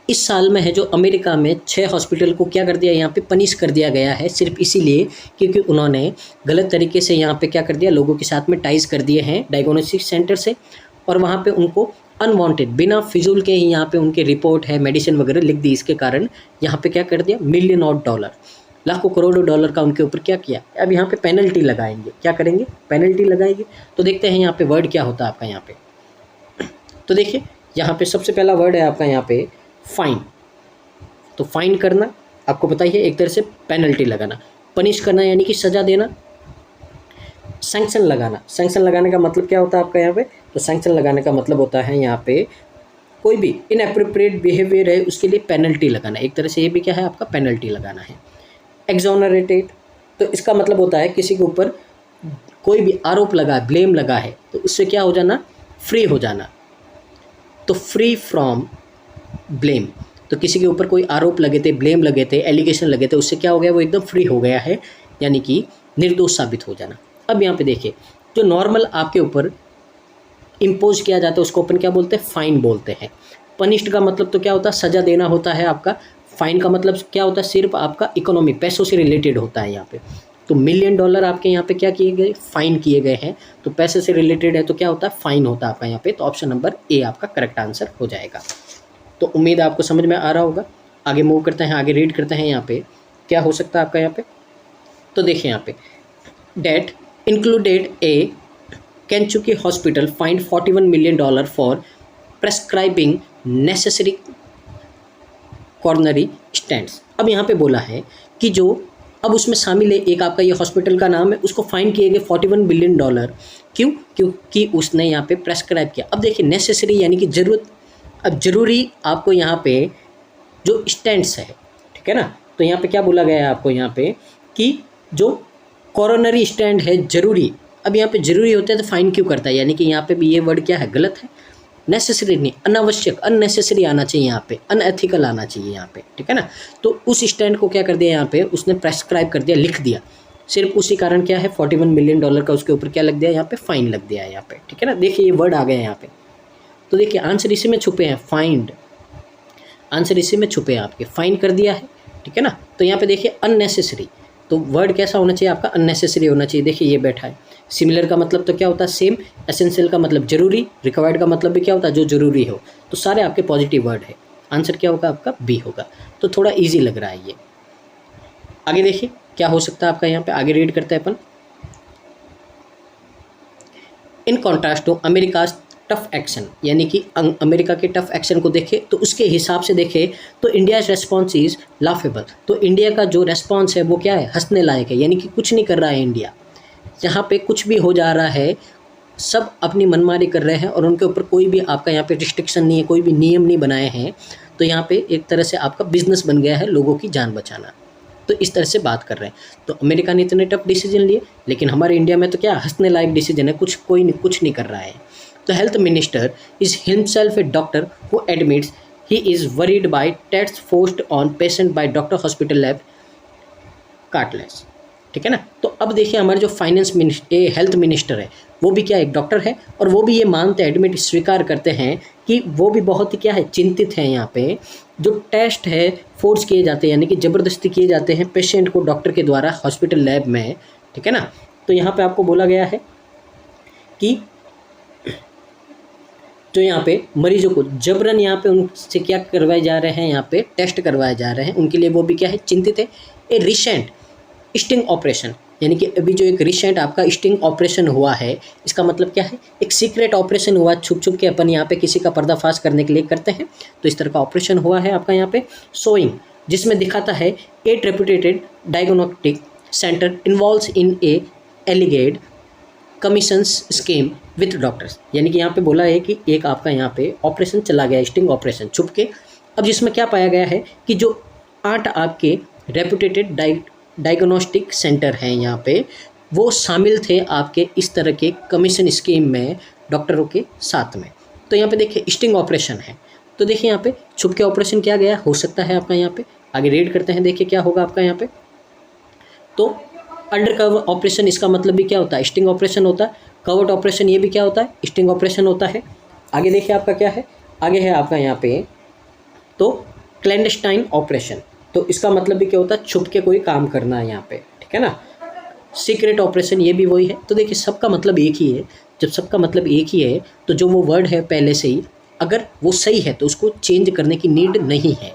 इस साल में है जो अमेरिका में 6 हॉस्पिटल को क्या कर दिया, यहाँ पे पनिश कर दिया गया है, सिर्फ इसीलिए क्योंकि उन्होंने गलत तरीके से यहाँ पे क्या कर दिया, लोगों के साथ में टाइज कर दिए हैं डायग्नोस्टिक सेंटर से, और वहाँ पे उनको अनवांटेड बिना फिजूल के ही यहाँ पे उनके रिपोर्ट है, मेडिसिन वगैरह लिख दी। इसके कारण यहाँ पे क्या कर दिया, $1 मिलियन, लाखों करोड़ों डॉलर का उनके ऊपर क्या किया। अब यहाँ पे पेनल्टी लगाएंगे, क्या करेंगे, पेनल्टी लगाएंगे। तो देखते हैं यहाँ पे वर्ड क्या होता है आपका यहाँ पे। तो देखिए यहाँ पे सबसे पहला वर्ड है आपका यहाँ पे फाइन। तो फाइन करना आपको पता ही है, एक तरह से पेनल्टी लगाना। पनिश करना यानी कि सज़ा देना। सैंक्शन लगाना, सैंक्शन लगाने का मतलब क्या होता है आपका यहाँ पे, तो सैंक्शन लगाने का मतलब होता है यहाँ पे कोई भी इनएप्रोप्रिएट बिहेवियर है उसके लिए पेनल्टी लगाना। एक तरह से ये भी क्या है आपका, पेनल्टी लगाना है। एक्सोनरेटेड, तो इसका मतलब होता है किसी के ऊपर कोई भी आरोप लगा, ब्लेम लगा है, तो उससे क्या हो जाना, फ्री हो जाना। तो फ्री फ्रॉम ब्लेम, तो किसी के ऊपर कोई आरोप लगे थे, ब्लेम लगे थे, एलिगेशन लगे थे, उससे क्या हो गया, वो एकदम फ्री हो गया है, यानी कि निर्दोष साबित हो जाना। अब यहाँ पे देखिए, जो नॉर्मल आपके ऊपर इम्पोज किया जाता है उसको अपन क्या बोलते हैं, फाइन बोलते हैं। पनिश्ड का मतलब तो क्या होता है, सज़ा देना होता है आपका। फाइन का मतलब क्या होता है, सिर्फ आपका इकोनॉमी, पैसों से रिलेटेड होता है यहाँ पे। तो मिलियन डॉलर आपके यहाँ पे क्या किए गए, फाइन किए गए हैं। तो पैसे से रिलेटेड है तो क्या होता है, फाइन होता है आपका यहाँ पे। तो ऑप्शन नंबर ए आपका करेक्ट आंसर हो जाएगा। तो उम्मीद है आपको समझ में आ रहा होगा। आगे मूव करते हैं, आगे रीड करते हैं यहाँ पे क्या हो सकता है आपका यहाँ पे। तो देखिए यहाँ पे that included a Kentucky hospital fined $41 million for prescribing necessary coronary stents. अब यहाँ पे बोला है कि जो अब उसमें शामिल है एक आपका ये हॉस्पिटल का नाम है, उसको फाइन किए गए $41 बिलियन। क्यों? क्योंकि उसने यहाँ पे प्रेस्क्राइब किया। अब देखिए नेसेसरी यानी कि ज़रूरत, अब ज़रूरी आपको यहाँ पे जो स्टेंट्स है, ठीक है ना। तो यहाँ पे क्या बोला गया है आपको यहाँ पे कि जो कॉरोनरी स्टैंड है ज़रूरी। अब यहाँ पे ज़रूरी होता है तो फाइन क्यों करता है, यानी कि यहाँ पे भी ये वर्ड क्या है, गलत है। नेसेसरी नहीं, अनावश्यक, अननेसेसरी आना चाहिए यहाँ पे, अनएथिकल आना चाहिए यहाँ पे, ठीक है ना। तो उस स्टैंड को क्या कर दिया यहाँ पे, उसने प्रेस्क्राइब कर दिया, लिख दिया। सिर्फ उसी कारण क्या है $41 मिलियन का उसके ऊपर क्या लग दिया, यहाँ पे फाइन लग दिया है यहाँ पे, ठीक है ना। देखिए ये वर्ड आ गया यहाँ पे। तो देखिए आंसर इसी में छुपे हैं, फाइंड, आंसर इसी में छुपे हैं आपके, फाइन कर दिया है, ठीक है ना। तो यहाँ पे देखिए अननेसेसरी, तो वर्ड कैसा होना चाहिए आपका, अननेसेसरी होना चाहिए। देखिए ये बैठा है। सिमिलर का मतलब तो क्या होता है, सेम। एसेंशियल का मतलब जरूरी। रिक्वायर्ड का मतलब भी क्या होता है, जो जरूरी हो। तो सारे आपके पॉजिटिव वर्ड है। आंसर क्या होगा आपका, बी होगा। तो थोड़ा इजी लग रहा है ये। आगे देखिए क्या हो सकता है आपका यहाँ पे, आगे रीड करते हैं अपन। In contrast to America tough action, यानी कि अमेरिका के टफ एक्शन को देखें तो उसके हिसाब से देखें तो इंडिया रेस्पॉन्स इज लाफेबल। तो इंडिया का जो रेस्पॉन्स है वो क्या है, हंसने लायक है। यानी कि कुछ नहीं कर रहा है इंडिया, जहाँ पे कुछ भी हो जा रहा है, सब अपनी मनमानी कर रहे हैं और उनके ऊपर कोई भी आपका यहाँ पे रिस्ट्रिक्शन नहीं है, कोई भी नियम नहीं बनाए हैं। तो यहाँ पे एक तरह से आपका बिजनेस बन गया है लोगों की जान बचाना। तो इस तरह से बात कर रहे हैं। तो अमेरिका ने इतने टफ डिसीजन लिए, लेकिन हमारे इंडिया में तो क्या हंसने लायक डिसीजन है, कुछ नहीं कर रहा है। तो health minister is himself a doctor who admits he is worried by test forced on patient by doctor hospital lab cartels, ठीक है ना। तो अब देखिए हमारे जो फाइनेंस मिनिस्टर, हेल्थ मिनिस्टर है, वो भी क्या एक डॉक्टर है और वो भी ये मानते हैं, एडमिट स्वीकार करते हैं कि वो भी बहुत ही क्या है, चिंतित है। यहाँ पे जो टेस्ट है फोर्स किए जाते हैं, यानी कि ज़बरदस्ती किए जाते हैं पेशेंट को डॉक्टर के द्वारा हॉस्पिटल लैब में, ठीक है ना। तो यहाँ पे आपको बोला गया है कि जो यहाँ पे मरीजों को जबरन यहाँ पे उनसे क्या करवाए जा रहे हैं, यहाँ पे टेस्ट करवाए जा रहे हैं, उनके लिए वो भी क्या है, चिंतित है। ए रिसेंट स्टिंग ऑपरेशन, यानी कि अभी जो एक रिसेंट आपका स्टिंग ऑपरेशन हुआ है, इसका मतलब क्या है, एक सीक्रेट ऑपरेशन हुआ, छुप छुप के अपन यहाँ पे किसी का पर्दाफाश करने के लिए करते हैं। तो इस तरह का ऑपरेशन हुआ है आपका यहाँ पे शोइंग, जिसमें दिखाता है 8 reputed diagnostic centre involves in a alleged commissions scheme with doctors. यानी कि यहाँ पे बोला है कि एक आपका यहाँ पे ऑपरेशन चला गया, स्टिंग ऑपरेशन छुप के। अब जिसमें क्या पाया गया है कि जो 8 आपके रेपुटेटेड डायग्नोस्टिक सेंटर हैं यहाँ पे, वो शामिल थे आपके इस तरह के कमीशन स्कीम में डॉक्टरों के साथ में। तो यहाँ पे देखिए स्टिंग ऑपरेशन है, तो देखिए यहाँ पे छुप के ऑपरेशन किया गया हो सकता है आपका यहाँ पे। आगे रीड करते हैं, देखिए क्या होगा आपका यहाँ पे। तो अंडर कवर ऑपरेशन, इसका मतलब भी क्या होता है, स्टिंग ऑपरेशन होता है। कवर्ड ऑपरेशन ये भी क्या होता है, स्टिंग ऑपरेशन होता है। आगे देखिए आपका क्या है, आगे है आपका यहाँ पे तो क्लैंडस्टाइन ऑपरेशन, तो इसका मतलब भी क्या होता है, छुप के कोई काम करना है यहाँ पे, ठीक है ना। सीक्रेट ऑपरेशन ये भी वही है। तो देखिए सबका मतलब एक ही है। जब सबका मतलब एक ही है तो जो वो वर्ड है पहले से ही अगर वो सही है तो उसको चेंज करने की नीड नहीं है।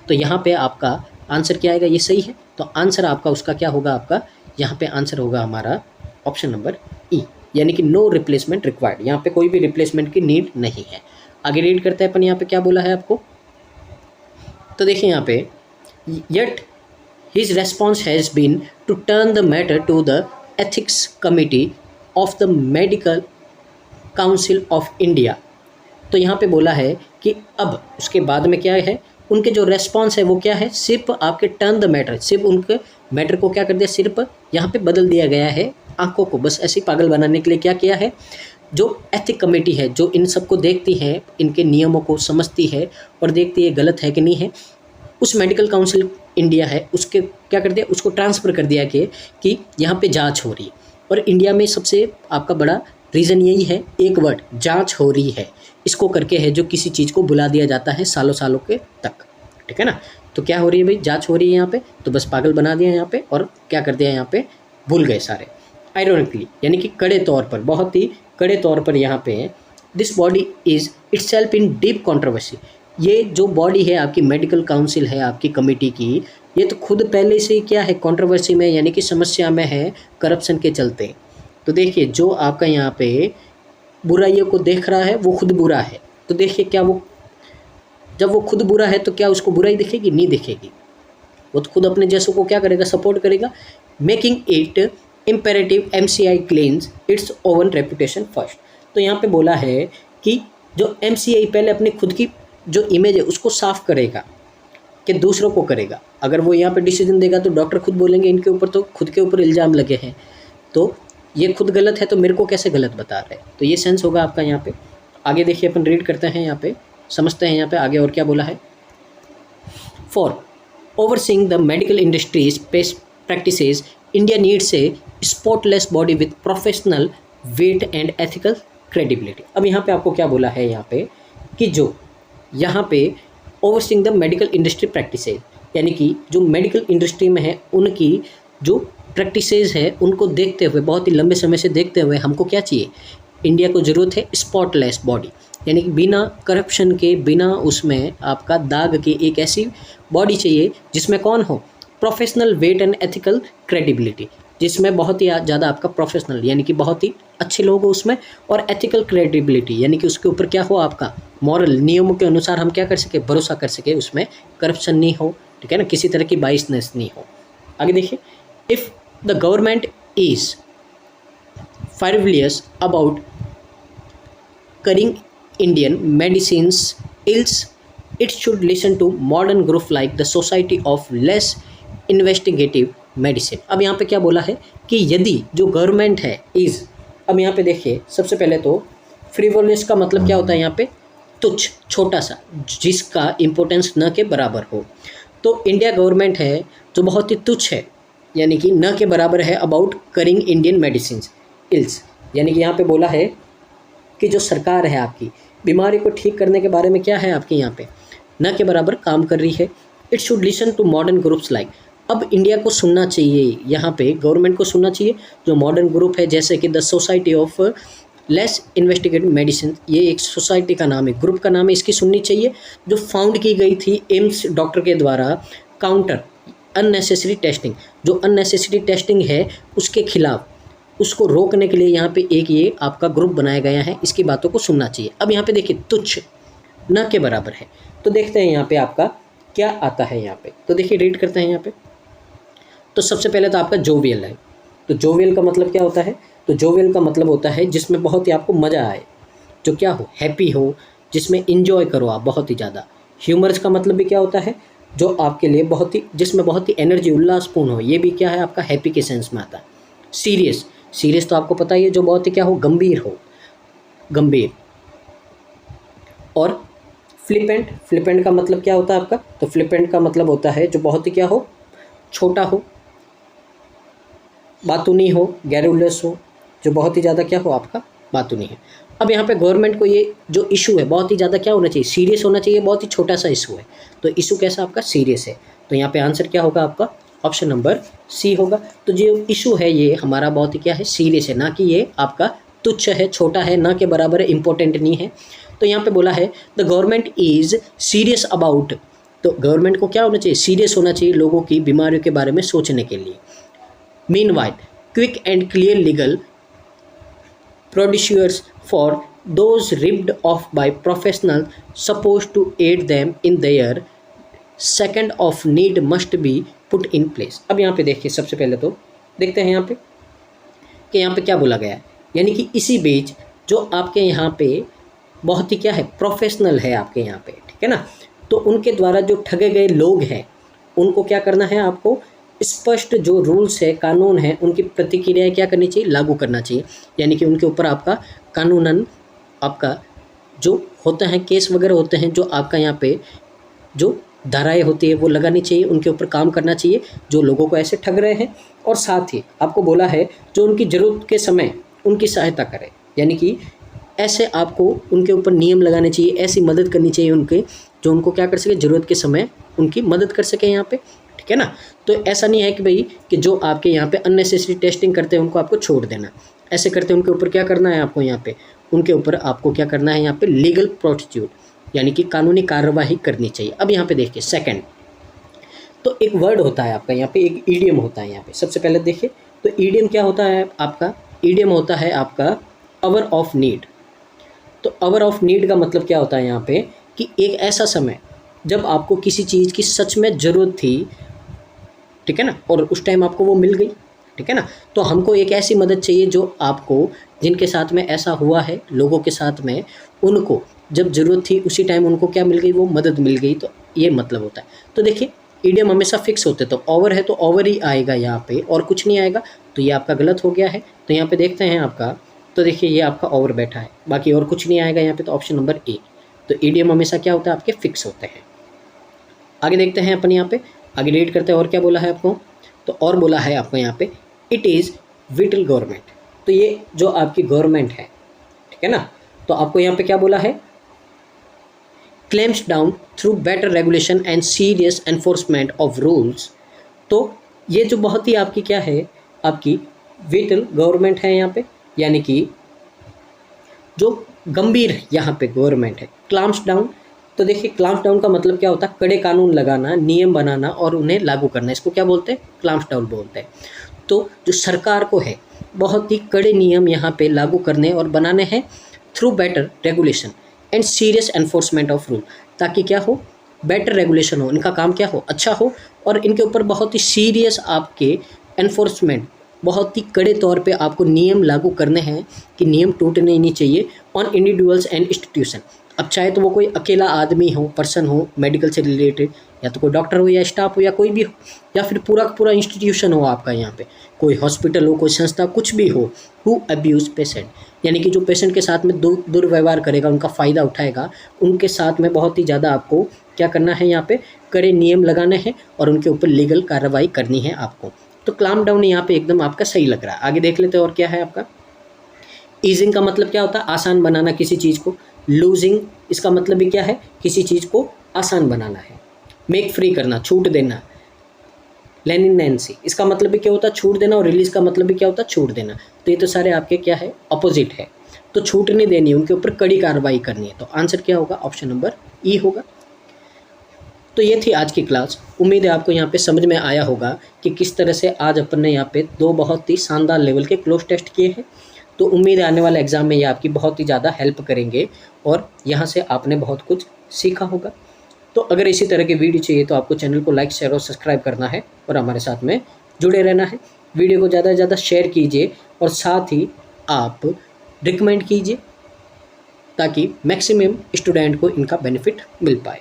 तो यहाँ पे आपका आंसर क्या आएगा, ये सही है। तो आंसर आपका उसका क्या होगा, आपका यहाँ पे आंसर होगा हमारा ऑप्शन नंबर ई, यानी कि नो रिप्लेसमेंट रिक्वायर्ड। यहाँ पे कोई भी रिप्लेसमेंट की नीड नहीं है। आगे रीड करते हैं अपन, यहाँ पे क्या बोला है आपको। तो देखिए यहाँ पे yet his response has been to turn the matter to the ethics committee of the medical council of India। तो यहाँ पे बोला है कि अब उसके बाद में क्या है, उनके जो रेस्पॉन्स है वो क्या है, सिर्फ आपके टर्न द मैटर, सिर्फ उनके मैटर को क्या कर दिया, सिर्फ यहाँ पे बदल दिया गया है, आंखों को बस ऐसे पागल बनाने के लिए क्या किया है। जो एथिक कमेटी है, जो इन सबको देखती है, इनके नियमों को समझती है और देखती है गलत है कि नहीं है, उस मेडिकल काउंसिल इंडिया है, उसके क्या कर दिया, उसको ट्रांसफ़र कर दिया कि यहाँ पे जांच हो रही है। और इंडिया में सबसे आपका बड़ा रीज़न यही है, एक वर्ड, जांच हो रही है। इसको करके है जो किसी चीज़ को बुला दिया जाता है सालों सालों के तक, ठीक है ना। तो क्या हो रही है भाई, जांच हो रही है यहाँ पे, तो बस पागल बना दिया यहाँ पे और क्या कर दिया यहाँ पे, भूल गए सारे। आयरोनिकली यानी कि कड़े तौर पर, बहुत ही कड़े तौर पर यहाँ पे this body is itself in deep controversy. ये जो बॉडी है आपकी मेडिकल काउंसिल है आपकी कमेटी की, ये तो खुद पहले से ही क्या है कंट्रोवर्सी में, यानी कि समस्या में है करप्शन के चलते। तो देखिए जो आपका यहाँ पे बुराइयों को देख रहा है वो खुद बुरा है, तो देखिए क्या वो, जब वो खुद बुरा है तो क्या उसको बुराई दिखेगी? नहीं दिखेगी, वो तो खुद अपने जैसों को क्या करेगा? सपोर्ट करेगा। Making it imperative MCI cleans it's oven reputation first. तो यहाँ पे बोला है कि जो MCI पहले अपनी खुद की जो इमेज है उसको साफ करेगा कि दूसरों को करेगा। अगर वो यहाँ पे डिसीजन देगा तो डॉक्टर खुद बोलेंगे इनके ऊपर तो खुद के ऊपर इल्ज़ाम लगे हैं, तो ये खुद गलत है तो मेरे को कैसे गलत बता रहे हैं, तो ये सेंस होगा आपका यहाँ पे। आगे देखिए अपन रीड करते हैं, यहाँ पे समझते हैं यहाँ पे आगे और क्या बोला है। For overseeing the medical industry's best practices, India needs a spotless body with professional weight and ethical credibility। अब यहाँ पे आपको क्या बोला है यहाँ पे कि जो यहाँ पे overseeing the medical industry practices, यानी कि जो मेडिकल इंडस्ट्री में है उनकी जो प्रैक्टिसेस है उनको देखते हुए, बहुत ही लंबे समय से देखते हुए हमको क्या चाहिए? इंडिया को ज़रूरत है स्पॉटलेस बॉडी, यानी कि बिना करप्शन के, बिना उसमें आपका दाग के एक ऐसी बॉडी चाहिए जिसमें कौन हो? Professional weight and ethical credibility, जिसमें बहुत ही ज़्यादा आपका प्रोफेशनल यानी कि बहुत ही अच्छे लोग हो उसमें, और एथिकल क्रेडिबिलिटी यानी कि उसके ऊपर क्या हो? आपका मॉरल नियमों के अनुसार हम क्या कर सके? भरोसा कर सके, उसमें करप्शन नहीं हो, ठीक है ना, किसी तरह की बाइसनेस नहीं हो। आगे देखिए, if the government is frivolous about caring Indian medicines ills, it should listen to modern group like the Society of Less Investigative Medicine। अब यहाँ पे क्या बोला है कि यदि जो गवर्नमेंट है इज़, अब यहाँ पे देखिए सबसे पहले तो फ्रिवोलियस का मतलब क्या होता है यहाँ पे? तुच्छ, छोटा सा, जिसका इम्पोर्टेंस न के बराबर हो। तो इंडिया गवर्नमेंट है जो बहुत ही तुच्छ है, यानी कि न के बराबर है about curing Indian medicine ills, यानी कि यहाँ पे बोला है कि जो सरकार है आपकी बीमारी को ठीक करने के बारे में क्या है आपके यहाँ पे न के बराबर काम कर रही है। It should listen to modern groups like, अब इंडिया को सुनना चाहिए, यहाँ पे गवर्नमेंट को सुनना चाहिए जो मॉडर्न ग्रुप है, जैसे कि the society of less investigative medicine, ये एक सोसाइटी का नाम है, ग्रुप का नाम है, इसकी सुननी चाहिए, जो फाउंड की गई थी एम्स डॉक्टर के द्वारा काउंटर अननेसेसरी टेस्टिंग, जो अननेसेसरी टेस्टिंग है उसके खिलाफ, उसको रोकने के लिए यहाँ पे एक ये आपका ग्रुप बनाया गया है, इसकी बातों को सुनना चाहिए। अब यहाँ पे देखिए तुच्छ न के बराबर है, तो देखते हैं यहाँ पे आपका क्या आता है यहाँ पे, तो देखिए रीड करते हैं यहाँ पे। तो सबसे पहले तो आपका जोवियल है, तो जोवियल का मतलब क्या होता है? तो जोवियल का मतलब होता है जिसमें बहुत ही आपको मज़ा आए, जो क्या हो? हैप्पी हो, जिसमें इंजॉय करो आप बहुत ही ज़्यादा। ह्यूमरस का मतलब भी क्या होता है? जो आपके लिए बहुत ही, जिसमें बहुत ही एनर्जी, उल्लासपूर्ण हो, ये भी क्या है आपका? हैप्पी के सेंस में आता है। सीरियस, सीरियस तो आपको पता ही है, जो बहुत ही क्या हो? गंभीर हो, गंभीर। और फ्लिपेंट, फ्लिपेंट का मतलब क्या होता है आपका? तो फ्लिपेंट का मतलब होता है जो बहुत ही क्या हो? छोटा हो, बातूनी हो, गैरुलस हो, जो बहुत ही ज़्यादा क्या हो आपका? बातूनी है। अब यहाँ पे गवर्नमेंट को ये जो इशू है बहुत ही ज़्यादा क्या होना चाहिए? सीरियस होना चाहिए, बहुत ही छोटा सा इशू है, तो इशू कैसा आपका? सीरियस है। तो यहाँ पे आंसर क्या होगा आपका? ऑप्शन नंबर सी होगा। तो जो इशू है ये हमारा बहुत ही क्या है? सीरियस है, ना कि ये आपका तुच्छ है, छोटा है, ना के बराबर है, इंपॉर्टेंट नहीं है। तो यहाँ पे बोला है the government is serious about, तो गवर्नमेंट को क्या होना चाहिए? सीरियस होना चाहिए लोगों की बीमारियों के बारे में सोचने के लिए। Meanwhile quick and clear legal procedures for those ripped off by professionals supposed to aid them in their second of need must be put in place। अब यहाँ पे देखिए सबसे पहले तो देखते हैं यहाँ पे कि यहाँ पे क्या बोला गया है, यानी कि इसी बीच जो आपके यहाँ पे बहुत ही क्या है? प्रोफेशनल है आपके यहाँ पे, ठीक है ना, तो उनके द्वारा जो ठगे गए लोग हैं उनको क्या करना है? आपको स्पष्ट जो रूल्स है, कानून है, उनकी प्रतिक्रियाएं क्या करनी चाहिए? लागू करना चाहिए, यानी कि उनके ऊपर आपका कानूनन आपका जो होता है केस वगैरह होते हैं, जो आपका यहाँ पे जो धाराएं होती है वो लगानी चाहिए, उनके ऊपर काम करना चाहिए जो लोगों को ऐसे ठग रहे हैं। और साथ ही आपको बोला है जो उनकी ज़रूरत के समय उनकी सहायता करे, यानी कि ऐसे आपको उनके ऊपर नियम लगाने चाहिए, ऐसी मदद करनी चाहिए उनके, जो उनको क्या कर सके? ज़रूरत के समय उनकी मदद कर सके यहाँ पे, ठीक है ना। तो ऐसा नहीं है कि भाई कि जो आपके यहाँ पे अननेसेसरी टेस्टिंग करते हैं उनको आपको छोड़ देना, ऐसे करते हैं उनके ऊपर क्या करना है आपको, यहाँ पे उनके ऊपर आपको क्या करना है, यहाँ पे लीगल प्रोसीड्यूर यानी कि कानूनी कार्रवाई करनी चाहिए। अब यहाँ पे देखिए सेकंड, तो एक वर्ड होता है आपका यहाँ पे, एक ईडियम होता है यहाँ पे। सबसे पहले देखिए तो ईडियम क्या होता है आपका, ईडियम होता है आपका आवर ऑफ नीड। तो आवर ऑफ नीड का मतलब क्या होता है यहाँ पे कि एक ऐसा समय जब आपको किसी चीज़ की सच में ज़रूरत थी, ठीक है ना, और उस टाइम आपको वो मिल गई, ठीक है ना। तो हमको एक ऐसी मदद चाहिए जो आपको, जिनके साथ में ऐसा हुआ है, लोगों के साथ में, उनको जब ज़रूरत थी उसी टाइम उनको क्या मिल गई, वो मदद मिल गई। तो ये मतलब होता है। तो देखिए ईडियम हमेशा फिक्स होते, तो ओवर है तो ओवर ही आएगा यहाँ पे और कुछ नहीं आएगा, तो ये आपका गलत हो गया है। तो यहाँ पे देखते हैं आपका, तो देखिए ये आपका ओवर बैठा है, बाकी और कुछ नहीं आएगा यहाँ पे, तो ऑप्शन नंबर ए। तो ईडियम हमेशा क्या होता है, आपके फिक्स होते हैं। आगे देखते हैं अपन यहाँ पे, आगे रीड करते हैं और क्या बोला है आपको। तो और बोला है आपको यहाँ पे इट इज़ विटल गवर्नमेंट। तो ये जो आपकी गवर्नमेंट है, ठीक है ना, तो आपको यहाँ पे क्या बोला है, claims down through better regulation and serious enforcement of rules. तो ये जो बहुत ही आपकी क्या है, आपकी विटल गवर्नमेंट है यहाँ पे, यानी कि जो गंभीर यहाँ पे गवर्नमेंट है। क्लैम्प्स डाउन, तो देखिए क्लैम्प्स डाउन का मतलब क्या होता है, कड़े कानून लगाना, नियम बनाना और उन्हें लागू करना, इसको क्या बोलते हैं, क्लैम्प्स डाउन बोलते हैं। तो जो सरकार को है बहुत ही कड़े नियम यहाँ पे लागू करने और बनाने हैं through better regulation and serious enforcement of rule, ताकि क्या हो, बेटर रेगुलेशन हो, इनका काम क्या हो, अच्छा हो, और इनके ऊपर बहुत ही सीरियस आपके एनफोर्समेंट, बहुत ही कड़े तौर पे आपको नियम लागू करने हैं कि नियम टूटने ही नहीं चाहिए ऑन इंडिविजुअल्स एंड इंस्टीट्यूशन। अब चाहे तो वो कोई अकेला आदमी हो, पर्सन हो, मेडिकल से रिलेटेड, या तो कोई डॉक्टर हो या स्टाफ हो या कोई भी हो, या फिर पूरा का पूरा इंस्टीट्यूशन हो आपका, यहाँ पे कोई हॉस्पिटल हो, कोई संस्था, कुछ भी हो, हु अब्यूज़ पेशेंट, यानी कि जो पेशेंट के साथ में दुर्व्यवहार करेगा, उनका फ़ायदा उठाएगा, उनके साथ में बहुत ही ज़्यादा आपको क्या करना है, यहाँ पे कड़े नियम लगाने हैं और उनके ऊपर लीगल कार्रवाई करनी है आपको। तो क्लैम्प डाउन यहाँ पे एकदम आपका सही लग रहा है। आगे देख लेते हैं और क्या है आपका। ईजिंग का मतलब क्या होता है, आसान बनाना किसी चीज़ को। लूजिंग, इसका मतलब भी क्या है, किसी चीज़ को आसान बनाना है। मेक फ्री करना, छूट देना। लेनिनेंसी, इसका मतलब भी क्या होता है, छूट देना, और रिलीज़ का मतलब भी क्या होता है, छूट देना। तो ये तो सारे आपके क्या है, अपोजिट है। तो छूट नहीं देनी, उनके ऊपर कड़ी कार्रवाई करनी है। तो आंसर क्या होगा, ऑप्शन नंबर ई होगा। तो ये थी आज की क्लास। उम्मीद है आपको यहाँ पे समझ में आया होगा कि किस तरह से आज अपन ने यहाँ पे दो बहुत ही शानदार लेवल के क्लोज टेस्ट किए हैं। तो उम्मीद है आने वाले एग्ज़ाम में ये आपकी बहुत ही ज़्यादा हेल्प करेंगे और यहाँ से आपने बहुत कुछ सीखा होगा। तो अगर इसी तरह की वीडियो चाहिए तो आपको चैनल को लाइक, शेयर और सब्सक्राइब करना है और हमारे साथ में जुड़े रहना है। वीडियो को ज़्यादा से ज़्यादा शेयर कीजिए और साथ ही आप रिकमेंड कीजिए ताकि मैक्सिमम स्टूडेंट को इनका बेनिफिट मिल पाए।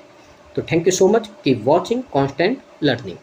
तो thank you so much, keep watching, constant learning.